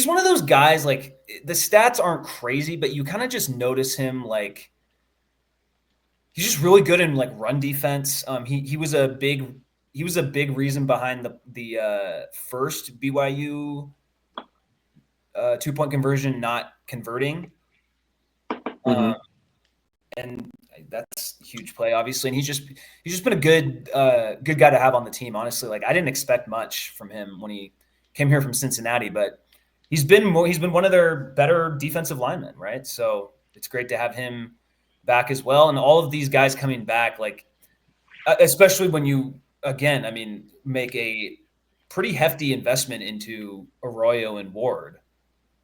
one of those guys. Like the stats aren't crazy, but you kind of just notice him like he's just really good in like run defense. He was a big reason behind the first BYU 2-point conversion not converting. Mm-hmm. And that's a huge play, obviously. And he's just been a good guy to have on the team. Honestly, like I didn't expect much from him when he came here from Cincinnati, but he's been one of their better defensive linemen, right? So it's great to have him back as well. And all of these guys coming back, like especially when you again, I mean, make a pretty hefty investment into Arroyo and Ward.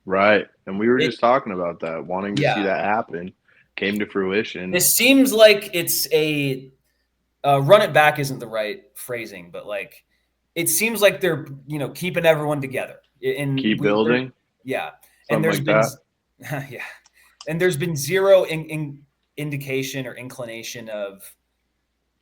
Right. And we were just talking about that, wanting to see that happen. Came to fruition. It seems like it's a run it back isn't the right phrasing, but like it seems like they're keeping everyone together and keep building. Yeah, something and there's like been that. yeah, and there's been zero indication or inclination of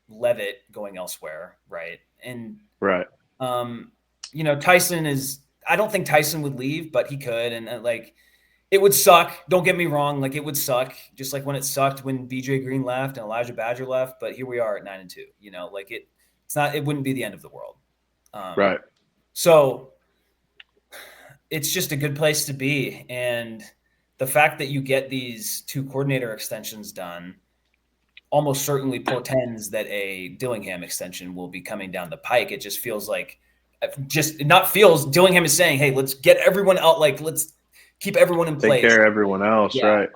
Levitt going elsewhere, right? And right, Tyson is. I don't think Tyson would leave, but he could, and like. It would suck. Don't get me wrong. Like it would suck, just like when it sucked when BJ Green left and Elijah Badger left. But here we are at 9-2. Like it's not. It wouldn't be the end of the world. Right. So it's just a good place to be, and the fact that you get these 2 coordinator extensions done almost certainly portends that a Dillingham extension will be coming down the pike. It just feels like, Dillingham is saying, "Hey, let's get everyone out. Like let's." Keep everyone in place. Take care of everyone else, right?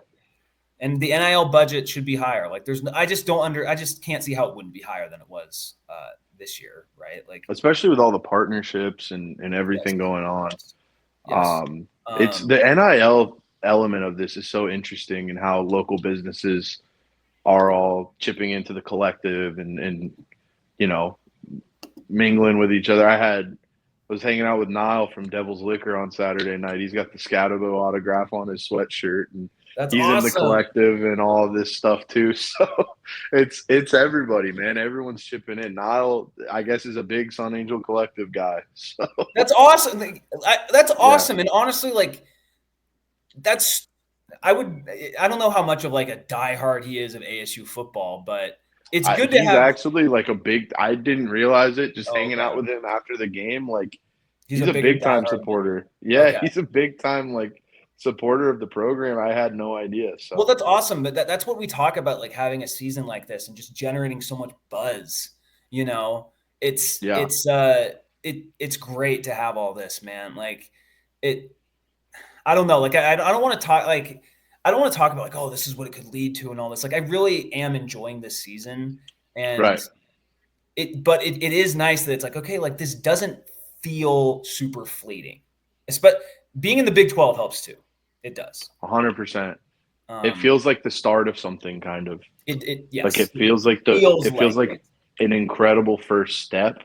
And the NIL budget should be higher. Like I just can't see how it wouldn't be higher than it was this year, right? Like especially with all the partnerships and everything going on. Yes. It's the NIL element of this is so interesting, and how local businesses are all chipping into the collective and mingling with each other. I was hanging out with Niall from Devil's Liquor on Saturday night. He's got the Scatabo autograph on his sweatshirt, and he's awesome. In the collective and all of this stuff too. So it's everybody, man. Everyone's chipping in. Niall, I guess, is a big Sun Angel Collective guy. So that's awesome. That's awesome. Yeah. And honestly, like I don't know how much of like a diehard he is of ASU football, but it's good to have. He's actually like a big. I didn't realize it. Just hanging out with him after the game, like he's a big time supporter. Yeah, he's a big time like supporter of the program. I had no idea. So well, that's awesome. But that's what we talk about, like having a season like this and just generating so much buzz. It's great to have all this, man. Like it. I don't know. Like I don't want to talk like. I don't want to talk about like, oh, this is what it could lead to and all this. Like, I really am enjoying this season, and it is nice that it's like, okay, like this doesn't feel super fleeting. But being in the Big 12 helps too. It does. 100%. It feels like the start of something, kind of. Yes. Like it feels like an incredible first step.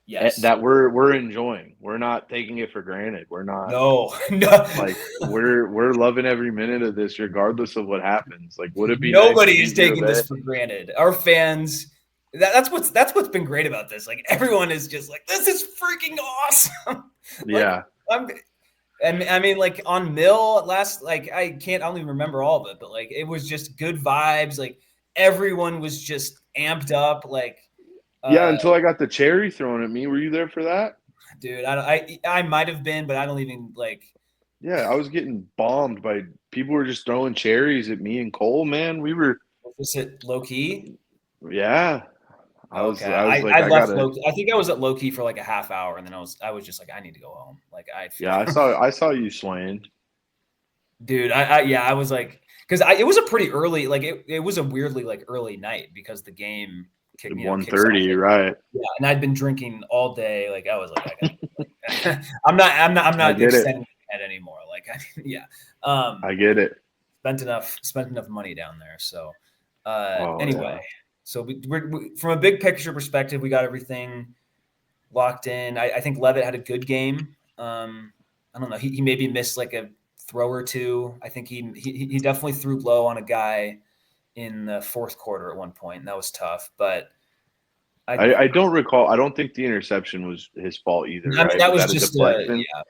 Yes. That we're enjoying. We're not taking it for granted. We're not. No. Like we're loving every minute of this, regardless of what happens. Like, would it be? Nobody is taking this for granted. Our fans. That's what's been great about this. Like everyone is just like, this is freaking awesome. Yeah. I mean, like on Mill last, like I don't even remember all of it, but like it was just good vibes. Like everyone was just amped up. Like. Yeah, until I got the cherry thrown at me. Were you there for that? Dude, I might have been, but I don't even like. Yeah, I was getting bombed by people were just throwing cherries at me and Cole. Man, we were. Was it low key? Yeah, I left low key. I think I was at low key for like a half hour, and then I was just like, I need to go home. Like I saw you swaying. Dude, I was like, because it was a pretty early, like it was a weirdly like early night because the game. 1:30, right? Yeah, and I'd been drinking all day. Like I was like, I'm not extending it anymore. Like, I get it. Spent enough money down there. So, anyway, So from a big picture perspective, we got everything locked in. I think Levitt had a good game. I don't know. He maybe missed like a throw or two. I think he definitely threw low on a guy in the fourth quarter at one point, and that was tough. But I don't recall. I don't think the interception was his fault either, I mean, right? that was that a just deflection? yeah.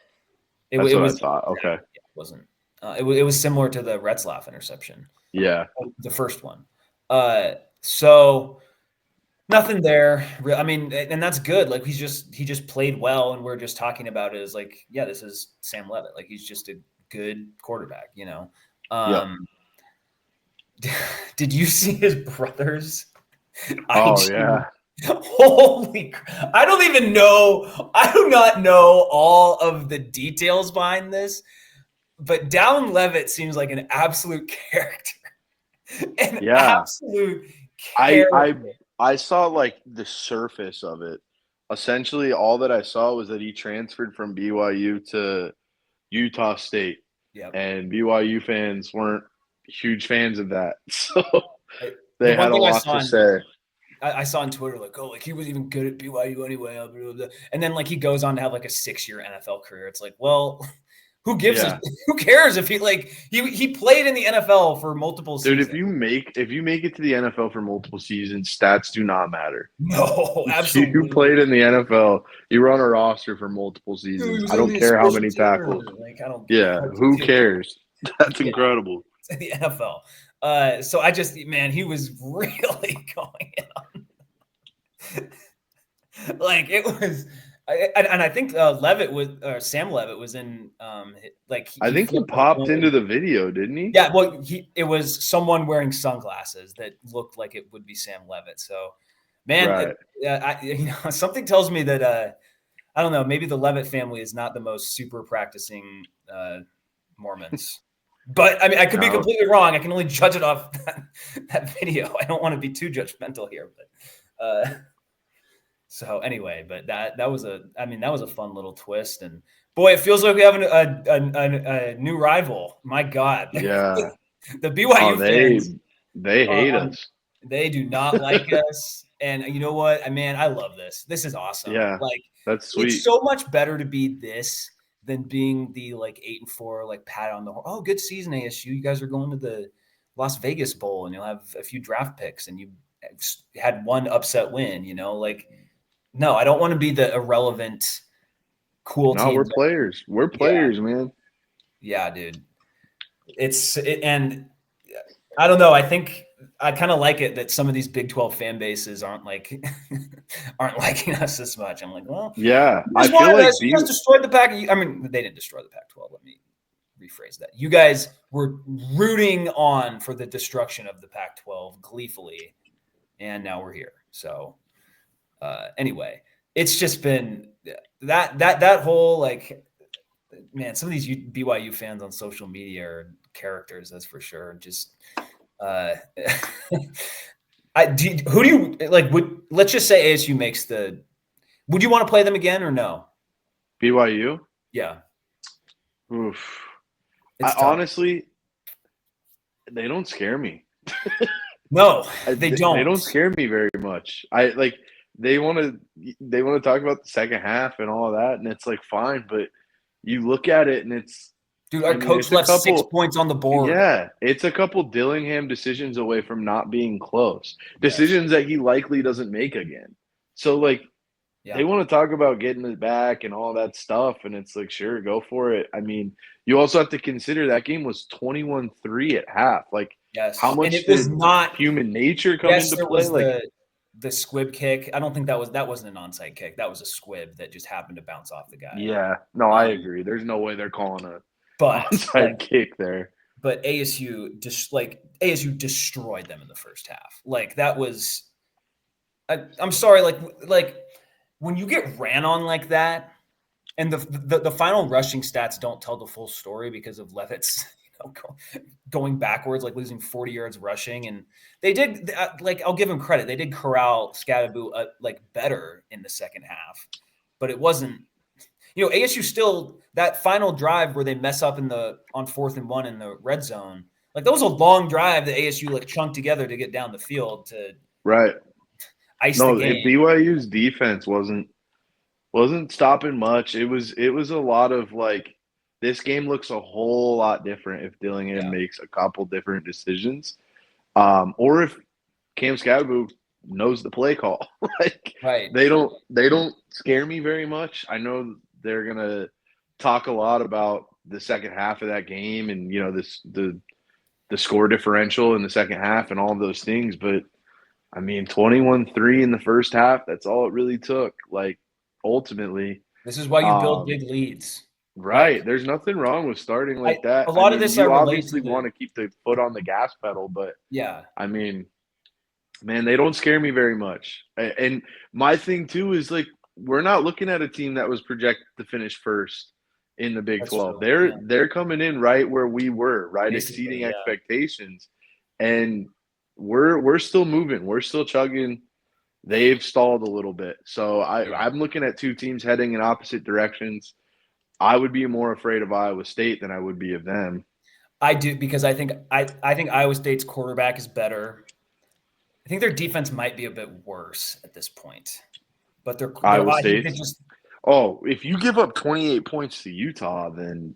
That's It what I was thought. Okay. it wasn't. It was similar to the Retzlaff interception. Yeah. The first one. So nothing there. I mean, and that's good. Like he just played well, and we're just talking about it as like, yeah, this is Sam Levitt. Like he's just a good quarterback, you know. Yep. Did you see his brothers? Oh yeah. Holy! I don't even know. I do not know all of the details behind this, but Down Levitt seems like an absolute character. An absolute character. I saw like the surface of it. Essentially, all that I saw was that he transferred from BYU to Utah State, and BYU fans weren't huge fans of that, so they had a lot to say. I saw on Twitter like, oh, like he was even good at BYU anyway, and then like he goes on to have like a 6-year NFL career. It's like, well, who cares if he played in the NFL for multiple seasons? Dude, if you make it to the NFL for multiple seasons, stats do not matter. No, absolutely. You played in the NFL, you were on a roster for multiple seasons. Dude, I don't care how many tackles. Like, I don't. Yeah, who cares? That's incredible. It's in the NFL. So I just, man, he was really going on. Like it was. And I think Levitt was, or Sam Levitt was in, like. I think he popped into the video, didn't he? Yeah, well, it was someone wearing sunglasses that looked like it would be Sam Levitt. So, man, something tells me that I don't know, maybe the Levitt family is not the most super practicing Mormons. But I mean, I could be completely wrong. I can only judge it off that video. I don't want to be too judgmental here, but. So anyway, but that was a fun little twist, and boy, it feels like we have a new rival. My God, yeah, the BYU fans, they hate us. They do not like us, and you know what? I love this. This is awesome. Yeah, like that's sweet. It's so much better to be this than being the like 8-4, like pat on the horn. Oh, good season, ASU. You guys are going to the Las Vegas Bowl, and you'll have a few draft picks, and you had one upset win. You know, like. No, I don't want to be the irrelevant, cool team. No, we're players. We're players, man. Yeah, dude. And I don't know. I think I kind of like it that some of these Big 12 fan bases aren't liking us this much. I'm like, well, yeah. I feel like you guys destroyed the Pac. I mean, they didn't destroy the Pac-12. Let me rephrase that. You guys were rooting on for the destruction of the Pac-12 gleefully, and now we're here. So. Anyway, it's just been that whole like, man, some of these BYU fans on social media are characters, that's for sure. Just, who do you like? Let's just say ASU makes the. Would you want to play them again or no? BYU? Yeah. Oof. Honestly, they don't scare me. No, they don't. They don't scare me very much. They want to talk about the second half and all of that, and it's like fine, but you look at it and it's dude. Our coach left 6 points on the board. Yeah, it's a couple Dillingham decisions away from not being close. Decisions that he likely doesn't make again. So like, they want to talk about getting it back and all that stuff, and it's like, sure, go for it. I mean, you also have to consider that game was 21-3 at half. Like, how much was not human nature come into play? Like. The squib kick. I don't think that wasn't an onside kick. That was a squib that just happened to bounce off the guy. Yeah, no, I agree. There's no way they're calling a onside kick there. But ASU destroyed them in the first half. Like that was. I'm sorry. Like when you get ran on like that, and the final rushing stats don't tell the full story because of Levitt's. Going backwards, like losing 40 yards rushing, and they did like I'll give them credit. They did corral Scadaboo like better in the second half, but it wasn't. ASU still that final drive where they mess up on 4th and 1 in the red zone. Like that was a long drive that ASU like chunked together to get down the field to Right. ice the No, game. BYU's defense wasn't stopping much. It was a lot of like this game looks a whole lot different if Dillingham Yeah, makes a couple different decisions, or if Cam Scadaboo knows the play call. Like right. they don't scare me very much. I know they're gonna talk a lot about the second half of that game and the score differential in the second half and all of those things, but I mean 21-3 in the first half, that's all it really took. Like ultimately, This is why you build um, big leads. Like right. There's nothing wrong with starting like that. a I lot of mean, this I you relate to obviously want to keep the foot on the gas pedal, but yeah. I mean, man, they don't scare me very much. And my thing too is like we're not looking at a team that was projected to finish first in the Big That's 12. true. They're Yeah. they're coming in right where we were, right, Basically, exceeding yeah. expectations, and we're still moving. We're still chugging. They've stalled a little bit, so Yeah. I'm looking at two teams heading in opposite directions. I would be more afraid of Iowa State than I would be of them. I do because I think Iowa State's quarterback is better. I think their defense might be a bit worse at this point. But they're Iowa I think they State. just Oh, if you give up 28 points to Utah, then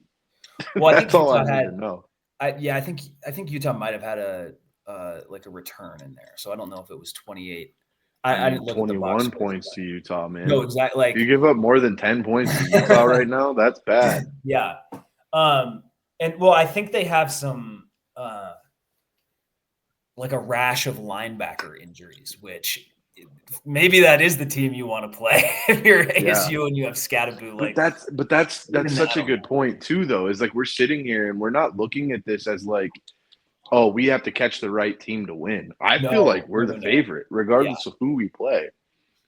well, I think that's all I Utah need had to know. I think Utah might have had a like a return in there. So I don't know if it was 28. I I mean, didn't look at the box 21 scores. points to Utah, No, man. exactly. If you Like, give up more than 10 points to Utah right now, that's bad. yeah. And well, I think they have some like a rash of linebacker injuries, which maybe that is the team you want to play if you're Yeah. ASU and you have Scattaboo. But Like, that's even that, I such a don't good know. point too though. Is like we're sitting here and we're not looking at this as like, oh, we have to catch the right team to win. I feel like No, we're no, the no, no. favorite Yeah, regardless of who we play.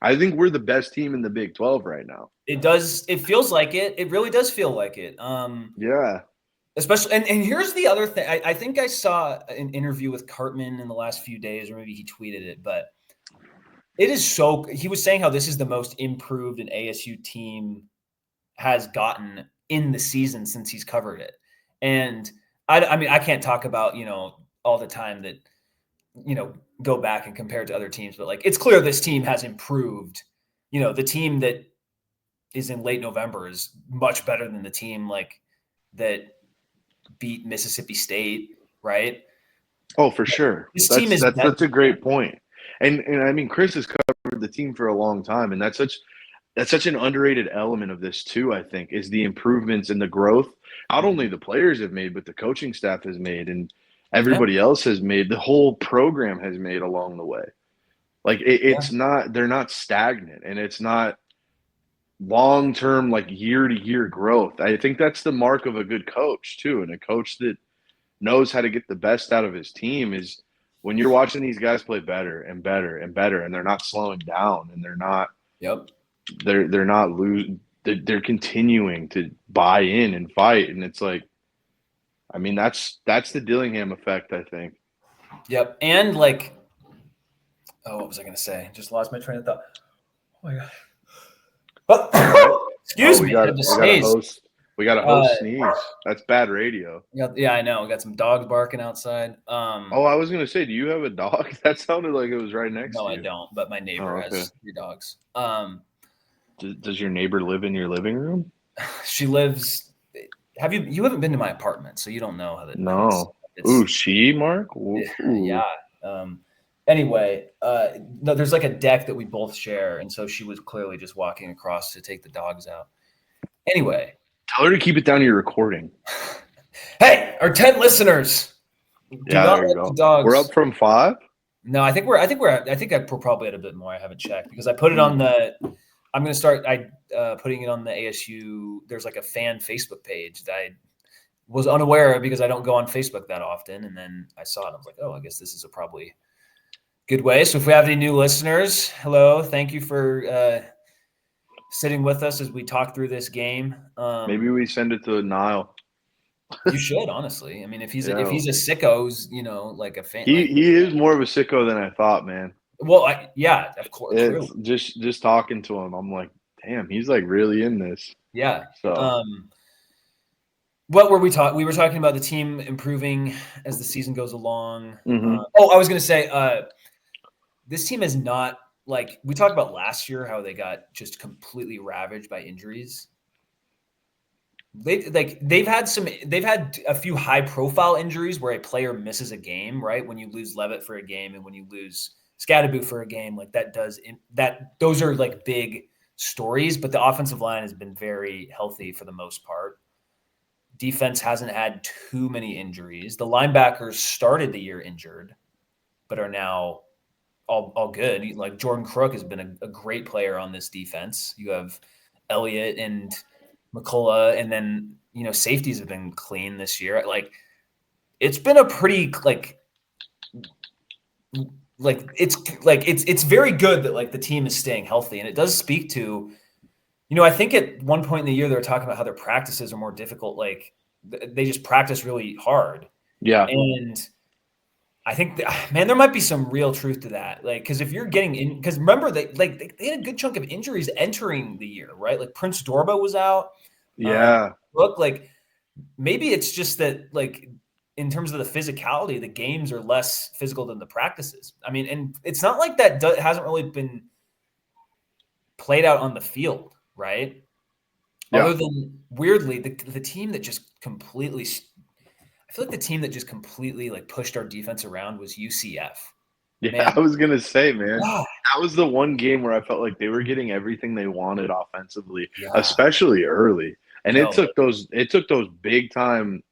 I think we're the best team in the Big 12 right now. it does. It feels like it. It really does feel like it. Yeah. Especially, and here's the other thing. I think I saw an interview with Cartman in the last few days, or maybe he tweeted it, but it is so. He was saying how this is the most improved an ASU team has gotten in the season since he's covered it. And I mean, I can't talk about, all the time that, go back and compare it to other teams, but like, it's clear this team has improved. The team that is in late November is much better than the team like that beat Mississippi State, right? Oh, for sure. This team That's is that's better. such a great point. And I mean Chris has covered the team for a long time, and that's such an underrated element of this too, I think, is the improvements and the growth not only the players have made, but the coaching staff has made and Yeah, everybody else has made, the whole program has made along the way. Like yeah, it's not they're not stagnant and it's not long term like year to year growth. I think that's the mark of a good coach too, and a coach that knows how to get the best out of his team is when you're watching these guys play better and better and better, and they're not slowing down, and yep, they're not losing. They're continuing to buy in and fight, and it's like, I mean, that's the Dillingham effect, I think. yep. And like, oh, what was I going to say? Just lost my train of thought. Oh my god. All right. But Oh, excuse me, I had to we got a sneeze. host. We got a Uh, host sneeze. That's bad radio. yeah, I know. We got some dogs barking outside. Oh, I was gonna say, do you have a dog? That sounded like it was right next No, to I you. don't. But my Oh, neighbor okay. has 3 dogs. Does your neighbor live in your living room? She lives. You haven't been to my apartment, so you don't know how it's. No. Ooh, It's she, Mark? yeah. Ooh. Anyway, no, there's like a deck that we both share, and so she was clearly just walking across to take the dogs out. Anyway, Tell her to keep it down to your recording. hey, our 10 listeners, do Yeah, not there you let the go. We're dogs. up from 5? No, I think we're probably at a bit more. I haven't checked because I put it on the. I'm going to start. Putting it on the ASU. There's like a fan Facebook page that I was unaware of because I don't go on Facebook that often, and then I saw it. I was like, oh, I guess this is a probably good way. So if we have any new listeners, hello, thank you for sitting with us as we talk through this game. Maybe we send it to Niall. You should honestly. I mean, if he's Yeah. a sicko who's like a fan, like He is more of a sicko than I thought, man. well, yeah, of course, It's clearly, just talking to him. I'm like, damn, he's like really in this. yeah. So What were we talking? We were talking about the team improving as the season goes along. mhm. I was going to say this team is not like we talked about last year, how they got just completely ravaged by injuries. They've had a few high profile injuries where a player misses a game, right? When you lose Levitt for a game and when you lose Scadaboo for a game, like those are like big stories, but the offensive line has been very healthy for the most part. Defense hasn't had too many injuries. The linebackers started the year injured, but are now all good. Like Jordan Crook has been a great player on this defense. You have Elliott and McCullough, and then safeties have been clean this year. Like it's been a pretty it's very good that like the team is staying healthy, and it does speak to I think at one point in the year they were talking about how their practices are more difficult. Like they just practice really hard. Yeah. And I think man, there might be some real truth to that. Like, because if you're getting in, because remember they had a good chunk of injuries entering the year, right? Like Prince Dorba was out. Yeah. Look, like maybe it's just that like in terms of the physicality, the games are less physical than the practices. I mean, and it's not like that hasn't really been played out on the field, right? Yeah. Other than weirdly, the team that just completely, I feel like the team that just completely like pushed our defense around was UCF. Yeah, Man. I was gonna say, man, Wow. that was the one game where I felt like they were getting everything they wanted offensively, Yeah. especially early. And No. it took those big time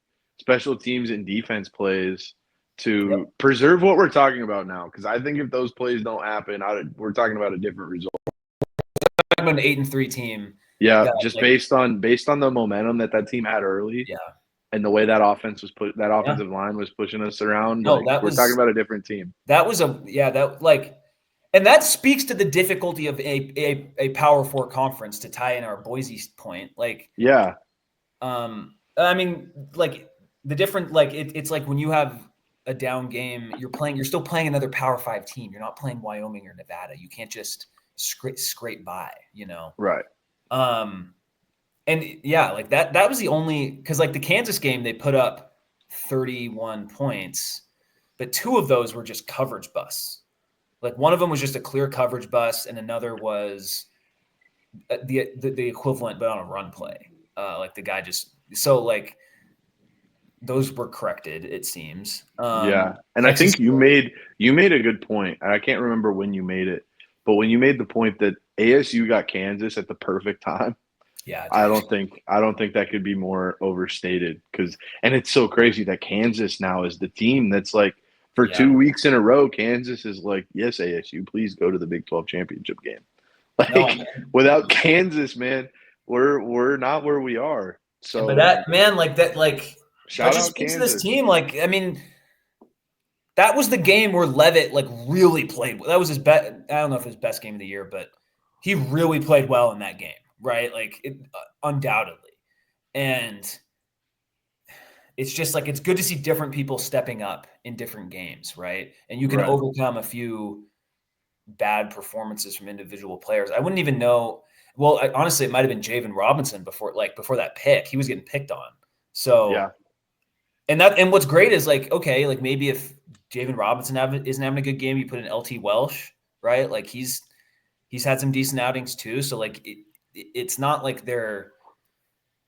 special teams and defense plays to preserve what we're talking about now. Because I think if those plays don't happen, we're talking about a different result. Talking about an 8-3 team. Yeah, that, just like, based on the momentum that team had early. Yeah. And the way that offensive line was pushing us around, No, like we're talking about a different team. That was and that speaks to the difficulty of a Power Four conference, to tie in our Boise point. Like, yeah, I mean, like the different, like it's like when you have a down game, you're still playing another Power Five team. You're not playing Wyoming or Nevada. You can't just scrape by, right. And yeah, like that was the only, because like the Kansas game, they put up 31 points, but two of those were just coverage busts. Like one of them was just a clear coverage bust, and another was the equivalent, but on a run play. Like the guy just like those were corrected, it seems. Yeah, and I Texas, think you made a good point. I can't remember when you made it, but when you made the point that ASU got Kansas at the perfect time, yeah, I don't think that could be more overstated. And it's so crazy that Kansas now is the team that's like for 2 weeks in a row, Kansas is like, yes, ASU, please go to the Big 12 championship game. Like without Kansas, man, we're not where we are. So, but that man, shout just out speaks to Kansas. this team. Like, I mean, that was the game where Levitt like really played. That was his best. I don't know if his best game of the year, but he really played well in that game, right? Like, undoubtedly. And it's just like it's good to see different people stepping up in different games, right? And you can overcome a few bad performances from individual players. I wouldn't even know. Well, honestly, it might have been Javen Robinson before that pick. He was getting picked on. So yeah. And what's great is like, okay, like maybe if Javen Robinson isn't having a good game, you put in LT Welsh, right? Like he's had some decent outings too. So like it's not like they're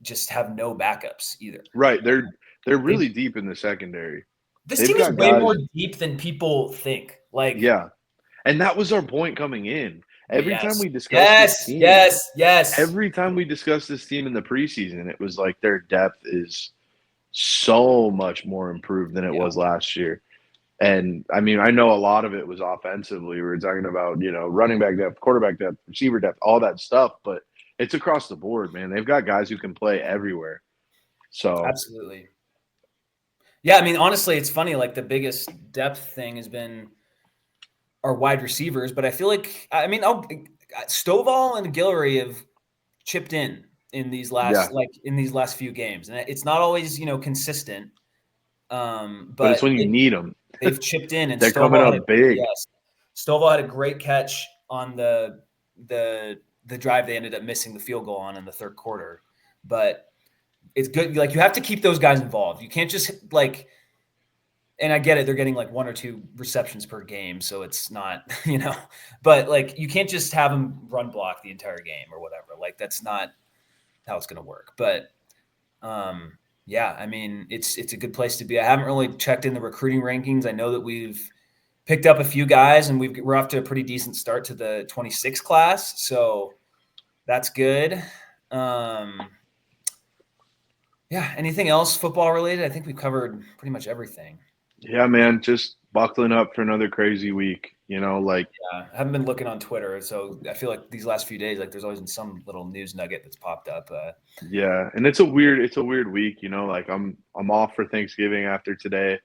just have no backups either. Right. They're really deep in the secondary. This team is way more deep than people think. Like, yeah. And that was our point coming in. Every time we discussed this team, yes. Every time we discussed this team in the preseason, it was like their depth is so much more improved than it was last year. And I mean, I know a lot of it was offensively. We were talking about, running back depth, quarterback depth, receiver depth, all that stuff, but it's across the board, man. They've got guys who can play everywhere. So absolutely. Yeah, I mean, honestly, it's funny. Like the biggest depth thing has been our wide receivers, but I feel like Stovall and Guillory have chipped in these last few games, and it's not always consistent. But it's when you need them. They've chipped in, and they're coming up big. Yes, Stovall had a great catch on the drive they ended up missing the field goal on in the third quarter, but it's good. Like you have to keep those guys involved. You can't just and I get it. They're getting like 1 or 2 receptions per game. So it's not, but like you can't just have them run block the entire game or whatever. Like that's not how it's going to work. But yeah, I mean, it's a good place to be. I haven't really checked in the recruiting rankings. I know that we've picked up a few guys and we're off to a pretty decent start to the 26 class. So that's good. Yeah. Anything else football related? I think we covered pretty much everything. Yeah, man, just buckling up for another crazy week. Like I haven't been looking on Twitter, so I feel like these last few days, like there's always been some little news nugget that's popped up. yeah, and it's a weird week. Like I'm off for Thanksgiving after today,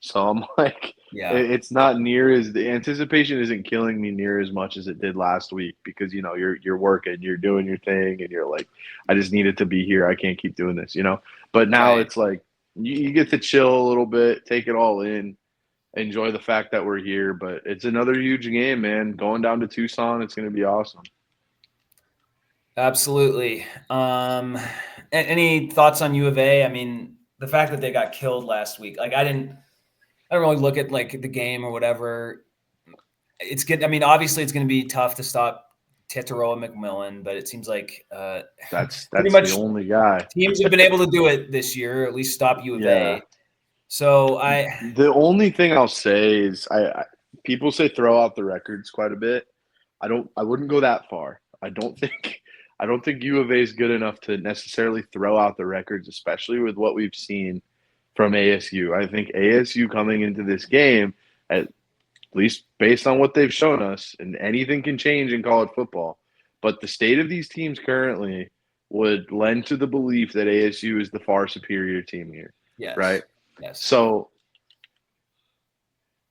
so I'm like, Yeah, it's not near as the anticipation isn't killing me near as much as it did last week because you're working, you're doing your thing, and you're like, I just needed to be here. I can't keep doing this. But now right. it's like you get to chill a little bit, take it all in, enjoy the fact that we're here. But it's another huge game, man. Going down to Tucson, it's going to be awesome. Absolutely. Any thoughts on U of A? I mean, the fact that they got killed last week, like I don't really look at like the game or whatever. It's good. I mean, obviously it's going to be tough to stop Tetero and McMillan, but it seems like That's pretty the much only guy. teams have been able to do it this year, or at least stop U of Yeah. A. So The only thing I'll say is people say throw out the records quite a bit. I wouldn't go that far. I don't think U of A is good enough to necessarily throw out the records, especially with what we've seen from ASU. I think ASU coming into this game, at least based on what they've shown us, and anything can change in college football, but the state of these teams currently would lend to the belief that ASU is the far superior team here. yes, Right? yes, So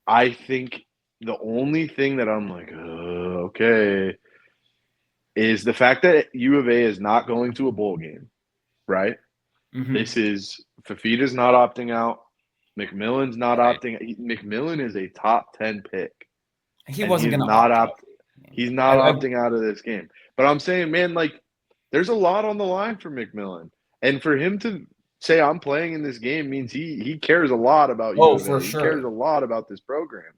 I think the only thing that I'm like, okay, is the fact that U of A is not going to a bowl game, right? mm-hmm. This is Fafita's not opting out. McMillan's not Right. opting. McMillan is a top 10 pick, He and wasn't going to opt out. he's not opting out of this game. But I'm saying, man, like there's a lot on the line for McMillan, and for him to say I'm playing in this game means he cares a lot about U Oh, of A. for He cares sure. a lot about this program.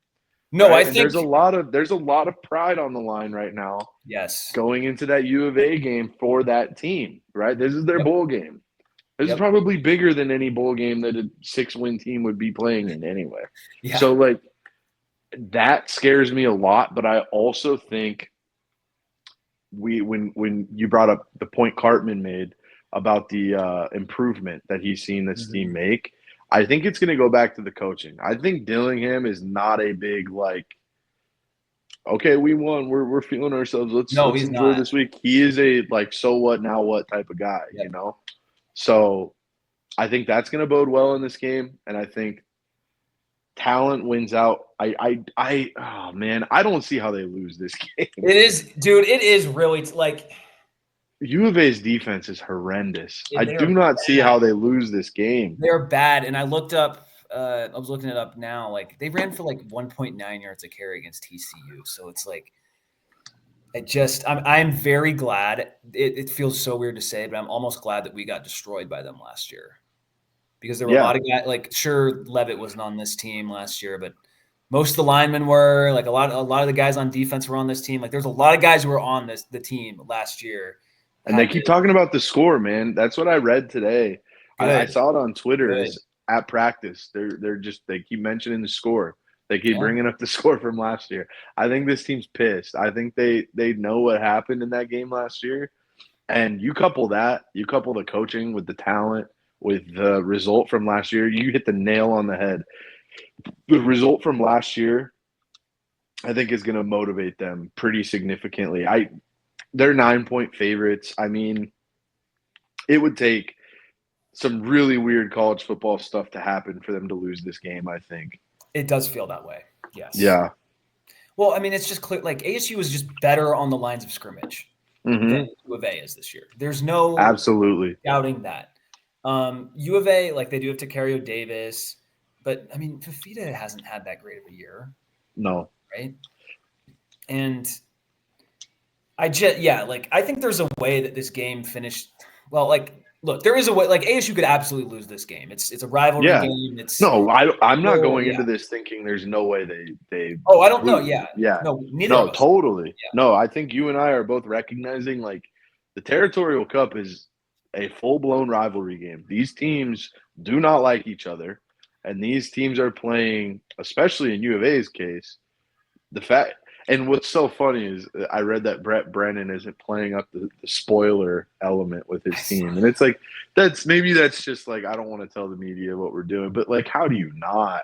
No, I Right? And think there's a lot of pride on the line right now yes. going into that U of A game for that team, right? This is their Yep. bowl game. This is Yep. probably bigger than any bowl game that a 6-win team would be playing in anyway. Yeah. So like that scares me a lot, but I also think when you brought up the point Cartman made about the improvement that he's seen this team make, I think it's going to go back to the coaching. I think Dillingham is not a big like, okay, we won. We're feeling ourselves. No, Let's he's enjoy not. this week. He is a like so what now what type of guy, Yep. So I think that's going to bode well in this game, and I think talent wins out. Oh man, I don't see how they lose this game. It is, dude. It is really like U of A's defense is horrendous. I they do are not see bad. how they lose this game. They're bad. And I looked up. I was looking it up now. Like they ran for like 1.9 yards a carry against TCU. So it's like I'm very glad. It feels so weird to say, but I'm almost glad that we got destroyed by them last year. Because there were a Yeah, lot of guys, like sure, Levitt wasn't on this team last year, but most of the linemen were. Like a lot of the guys on defense were on this team. Like there's a lot of guys who were on the team last year. and they keep talking about the score, man. That's what I read today. I Good, saw it on Twitter. good. Is at practice. They keep mentioning the score. They keep Yeah. bringing up the score from last year. I think this team's pissed. I think they know what happened in that game last year. And you couple the coaching with the talent, with the result from last year, you hit the nail on the head. The result from last year, I think, is going to motivate them pretty significantly. They're 9-point favorites. I mean, it would take some really weird college football stuff to happen for them to lose this game, I think. It does feel that way. Yes. Yeah. Well, I mean, it's just clear. Like ASU is just better on the lines of scrimmage than U of A is this year. There's no Absolutely doubting that. U of A, like they do have Tacario Davis, but I mean, Fafita hasn't had that great of a year. No. Right. And I think there's a way that this game finished. Well, like look, there is a way. Like ASU could absolutely lose this game. It's a rivalry game. It's I'm not going into this thinking there's no way they. Oh, I don't know. lose. Yeah, Yeah, no, neither of us. totally. Yeah. No, I think you and I are both recognizing like the Territorial Cup is a full-blown rivalry game. These teams do not like each other, and these teams are playing, especially in U of A's case, the fact. And what's so funny is I read that Brett Brennan isn't playing up the spoiler element with his team, and it's like that's just like I don't want to tell the media what we're doing, but like how do you not?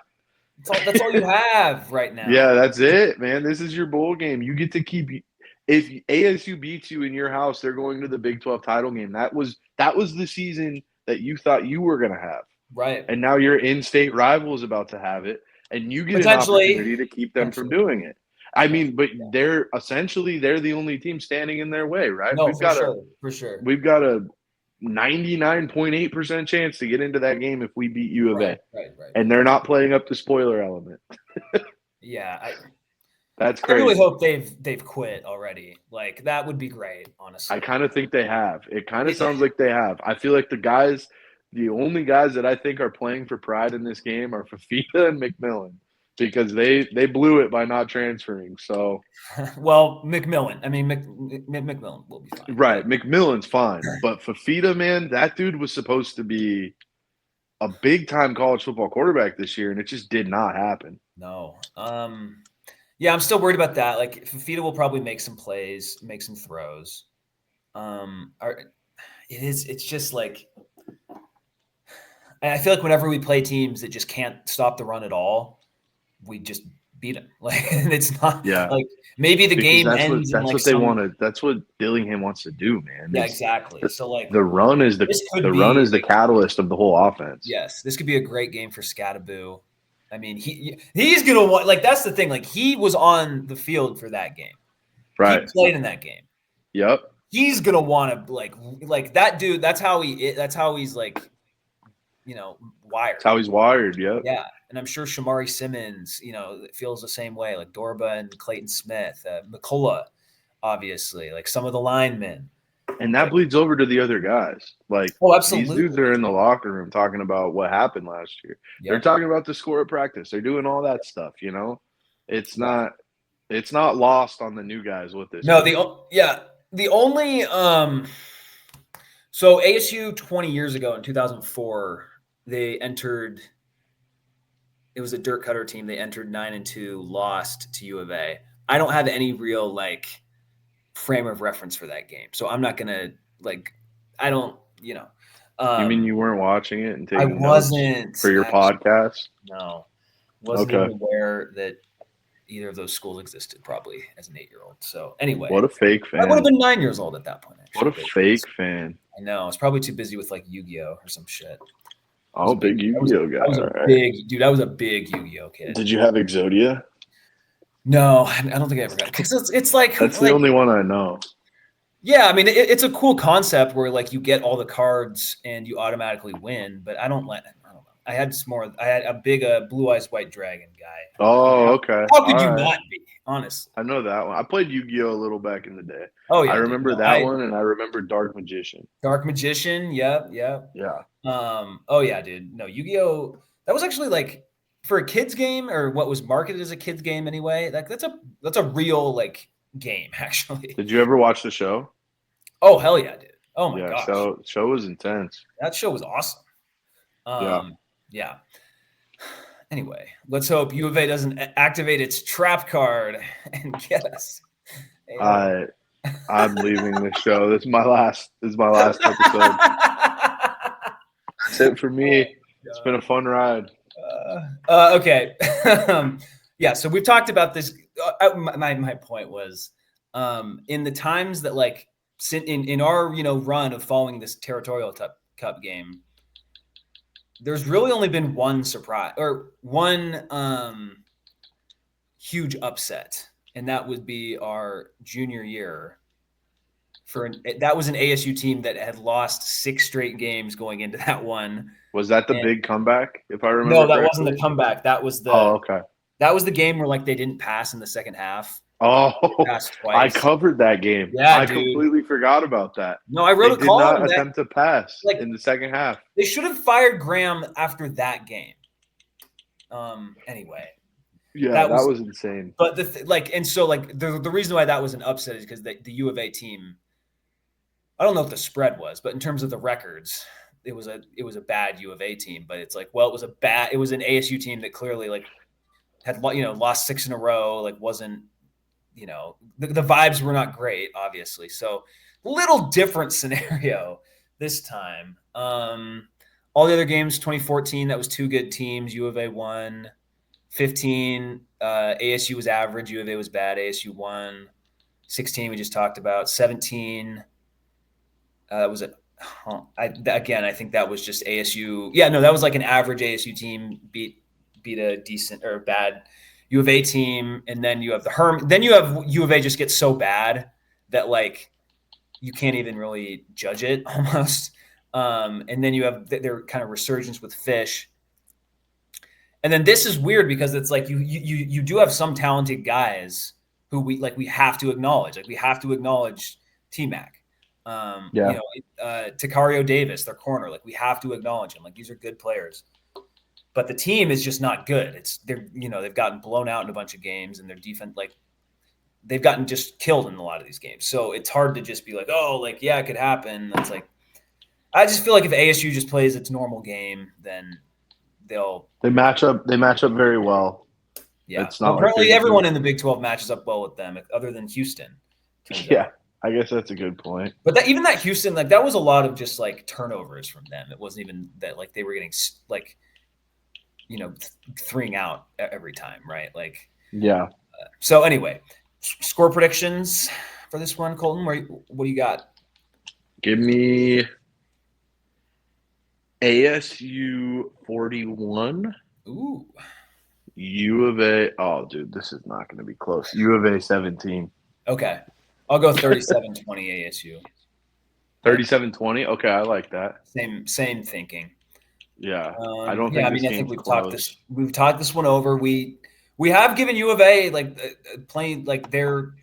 That's all you have right now. Yeah, that's it, man. This is your bowl game. You get to keep. If ASU beats you in your house, they're going to the Big 12 title game. That was the season that you thought you were going to have. Right. And now your in-state rival is about to have it, and you get an opportunity to keep them from doing it. I mean, but they're the only team standing in their way, right? No, for sure. We've got a 99.8% chance to get into that game if we beat U of A. Right. And they're not playing up the spoiler element. Yeah, that's crazy. I really hope they've quit already. Like that would be great, honestly. I kind of think they have. It kind of sounds like they have. I feel like the only guys that I think are playing for pride in this game are Fafita and McMillan because they blew it by not transferring. So, well, McMillan. I mean, McMillan will be fine. Right, McMillan's fine, but Fafita, man, that dude was supposed to be a big-time college football quarterback this year, and it just did not happen. No. Yeah, I'm still worried about that. Like Fafita will probably make some plays, make some throws. It's just like I feel like whenever we play teams that just can't stop the run at all, we just beat them. Like it's not like maybe the game ends. That's what they want to. That's what Dillingham wants to do, man. Yeah, exactly. So like the run is the catalyst of the whole offense. Yes, this could be a great game for Scattaboo. I mean, he's gonna want that's the thing. Like he was on the field for that game, right? He played in that game. Yep. He's gonna want to like that dude. That's how he's like, wired. That's how he's wired. Yep. Yeah, and I'm sure Shamari Simmons, feels the same way. Like Dorba and Clayton Smith, McCullough, obviously, like some of the linemen. And that bleeds over to the other guys. Like, absolutely. These dudes are in the locker room talking about what happened last year. Yep. They're talking about the score at practice. They're doing all that stuff, It's not lost on the new guys with this. No, the only so ASU 20 years ago in 2004, they entered – it was a dirt cutter team. They entered 9-2, lost to U of A. I don't have any real, frame of reference for that game. So I'm not going to I don't, you mean you weren't watching it and I taking wasn't notes for your podcast? No. Wasn't even aware that either of those schools existed probably as an 8-year-old. So anyway. What a fake fan. I would have been 9 years old at that point. Actually. What a fake fan. I know. I was probably too busy with Yu-Gi-Oh or some shit. Oh, big Yu-Gi-Oh guy. I was a big Yu-Gi-Oh kid. Did you have Exodia? No, I don't think I ever got it. Because it's like that's the only one I know. Yeah, I mean it's a cool concept where you get all the cards and you automatically win, but I don't know. I had a big Blue Eyes White Dragon guy. Oh, okay. How could you not be? Honestly, I know that one. I played Yu-Gi-Oh a little back in the day. Oh yeah, I remember that one, and I remember Dark Magician. Dark Magician, yep. Yeah. Oh yeah, dude. No, Yu-Gi-Oh. That was actually for a kids game, or what was marketed as a kids game anyway. That's a real game actually. Did you ever watch the show? Oh hell yeah, dude. Oh my gosh. Show was intense. That show was awesome. Yeah. Anyway, let's hope U of A doesn't activate its trap card and get us. I'm leaving the show. This is my last episode. That's it for me. It's been a fun ride. Okay. Yeah. So we've talked about this. My point was, in the times that in our run of following this Territorial Cup game, there's really only been one surprise or one huge upset, and that would be our junior year. That was an ASU team that had lost 6 straight games going into that one. Was that the big comeback? If I remember, no, that wasn't the comeback. That was the okay. That was the game where they didn't pass in the second half. Oh, Passed I twice. covered that game. Yeah, I dude. completely forgot about that. No, I They wrote a did not column that attempt to pass like in the second half. they should have fired Graham after that game. Anyway, Yeah, that that was was insane. but the reason why that was an upset is because the U of A team, I don't know what the spread was, but in terms of the records, it was a bad U of A team. But it's like, well, it was an ASU team that clearly like had lost 6 in a row, like wasn't the vibes were not great, obviously. So little different scenario this time. All the other games, 2014, that was 2 good teams. U of A won. 15, ASU was average. U of A was bad. ASU won. 16, we just talked about. 17, was it? Again, I think that was just ASU. Yeah, no, that was like an average ASU team beat a decent or bad U of A team, and then you have then you have U of A just gets so bad that like you can't even really judge it almost. And then you have their kind of resurgence with Fish. And then this is weird because it's like you do have some talented guys who we have to acknowledge. Like we have to acknowledge T-Mac. Yeah. Takario Davis, their corner. Like we have to acknowledge him. Like these are good players. But the team is just not good. They've gotten blown out in a bunch of games, and their defense, like they've gotten just killed in a lot of these games. So it's hard to just be like, oh, like yeah, it could happen. It's like I just feel like if ASU just plays its normal game, then they match up very well. Yeah. It's not apparently everyone in the Big 12 matches up well with them, other than Houston. Yeah, I guess that's a good point. But even that Houston, like that was a lot of just like turnovers from them. It wasn't even that like they were getting like, threeing out every time, right? Like, yeah. So anyway, score predictions for this one, Colton. What do you got? Give me ASU 41. Ooh. U of A. Oh, dude, this is not going to be close. U of A 17. Okay. I'll go 37-20 ASU. 37-20? Okay, I like that. Same thinking. Yeah. I don't think I think we've talked this one over. We have given U of A playing like they're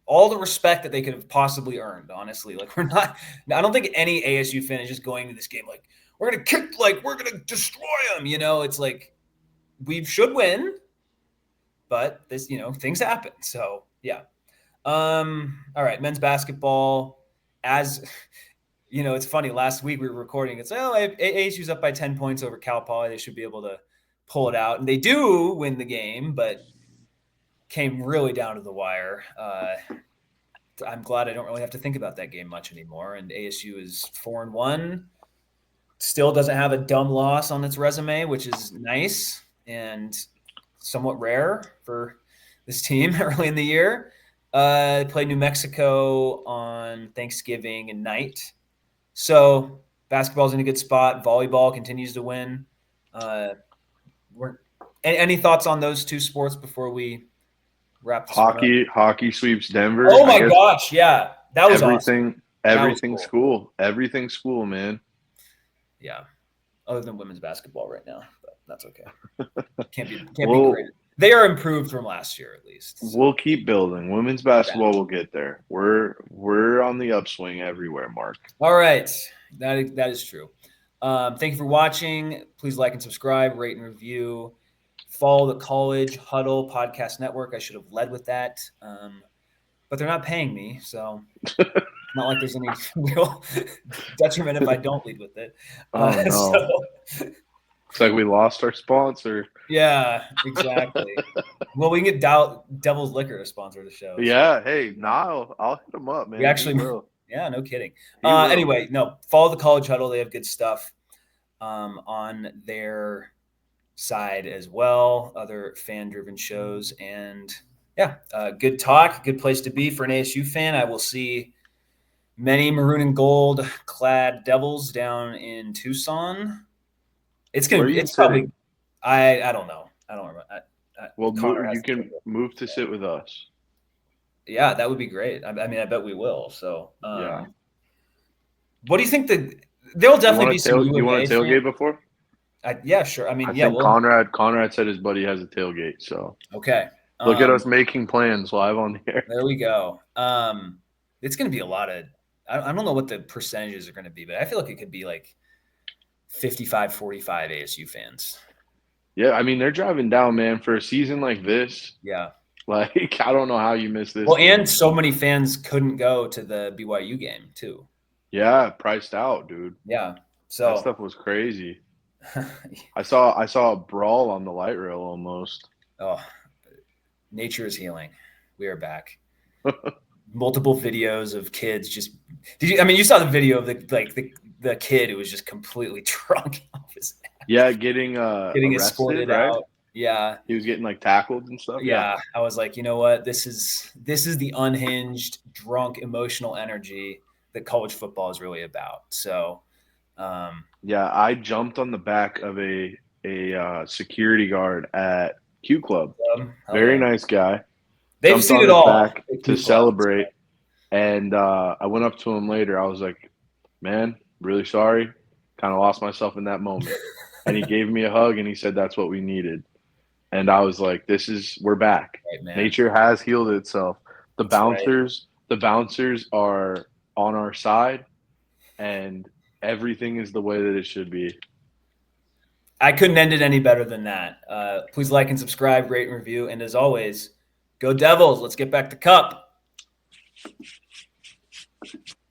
all the respect that they could have possibly earned, honestly. Like I don't think any ASU fan is just going to this game like we're going to destroy them, It's like we should win, but this, things happen. So, yeah. All right, men's basketball. As it's funny. Last week we were recording. It's ASU's up by 10 points over Cal Poly. They should be able to pull it out, and they do win the game, but came really down to the wire. I'm glad I don't really have to think about that game much anymore. And ASU is 4-1. Still doesn't have a dumb loss on its resume, which is nice and somewhat rare for this team early in the year. They play New Mexico on Thanksgiving night. So basketball's in a good spot. Volleyball continues to win. Any thoughts on those two sports before we wrap this Hockey? Hockey sweeps Denver. Oh my gosh, yeah, that was awesome. Everything cool. Everything's school, man. Yeah, other than women's basketball right now, but that's okay. Can't be great. They are improved from last year, at least. So. We'll keep building. Women's basketball will get there. We're on the upswing everywhere, Mark. All right, that is true. Thank you for watching. Please like and subscribe, rate and review. Follow the College Huddle Podcast Network. I should have led with that, but they're not paying me, so not like there's any real detriment if I don't lead with it. Oh, no. It's like we lost our sponsor. Yeah, exactly. Well, we can get Devil's Liquor to sponsor the show. So. Yeah, hey, I'll hit them up, man. We actually will. Yeah, no kidding. Anyway, follow the College Huddle. They have good stuff on their side as well. Other fan-driven shows. And, yeah, good talk. Good place to be for an ASU fan. I will see many maroon and gold clad Devils down in Tucson. It's probably I don't know. I don't remember. You can move to sit with us. Yeah, that would be great. I mean, I bet we will. So, yeah. What do you think there'll definitely be some you want a tailgate before? Yeah, sure. I mean, I think Conrad said his buddy has a tailgate. So okay. Look at us making plans live on the air. There we go. It's going to be a lot of I don't know what the percentages are going to be, but I feel like it could be like 55-45 ASU fans. Yeah, I mean, they're driving down, man, for a season like this. Yeah. Like, I don't know how you missed this. Well, game. and so many fans couldn't go to the BYU game too. Yeah, priced out, dude. Yeah. That So stuff was crazy. I saw a brawl on the light rail almost. oh, nature is healing. We are back. Multiple videos of kids just you saw the video of the kid who was just completely drunk off his ass. Yeah, getting arrested, escorted right? out. Yeah. He was getting like tackled and stuff. Yeah. I was like, you know what? This is the unhinged, drunk, emotional energy that college football is really about. So yeah, I jumped on the back of a security guard at Q Club. Very nice guy. They've Jumped seen on it his all back at to Q Club. celebrate. And I went up to him later. I was like, man, really sorry. Kind of lost myself in that moment. And he gave me a hug and he said, that's what we needed. And I was like, we're back. Right, man. Nature has healed itself. The That's bouncers are on our side and everything is the way that it should be. I couldn't end it any better than that. Please like and subscribe, rate and review. And as always, go Devils. Let's get back to Cup.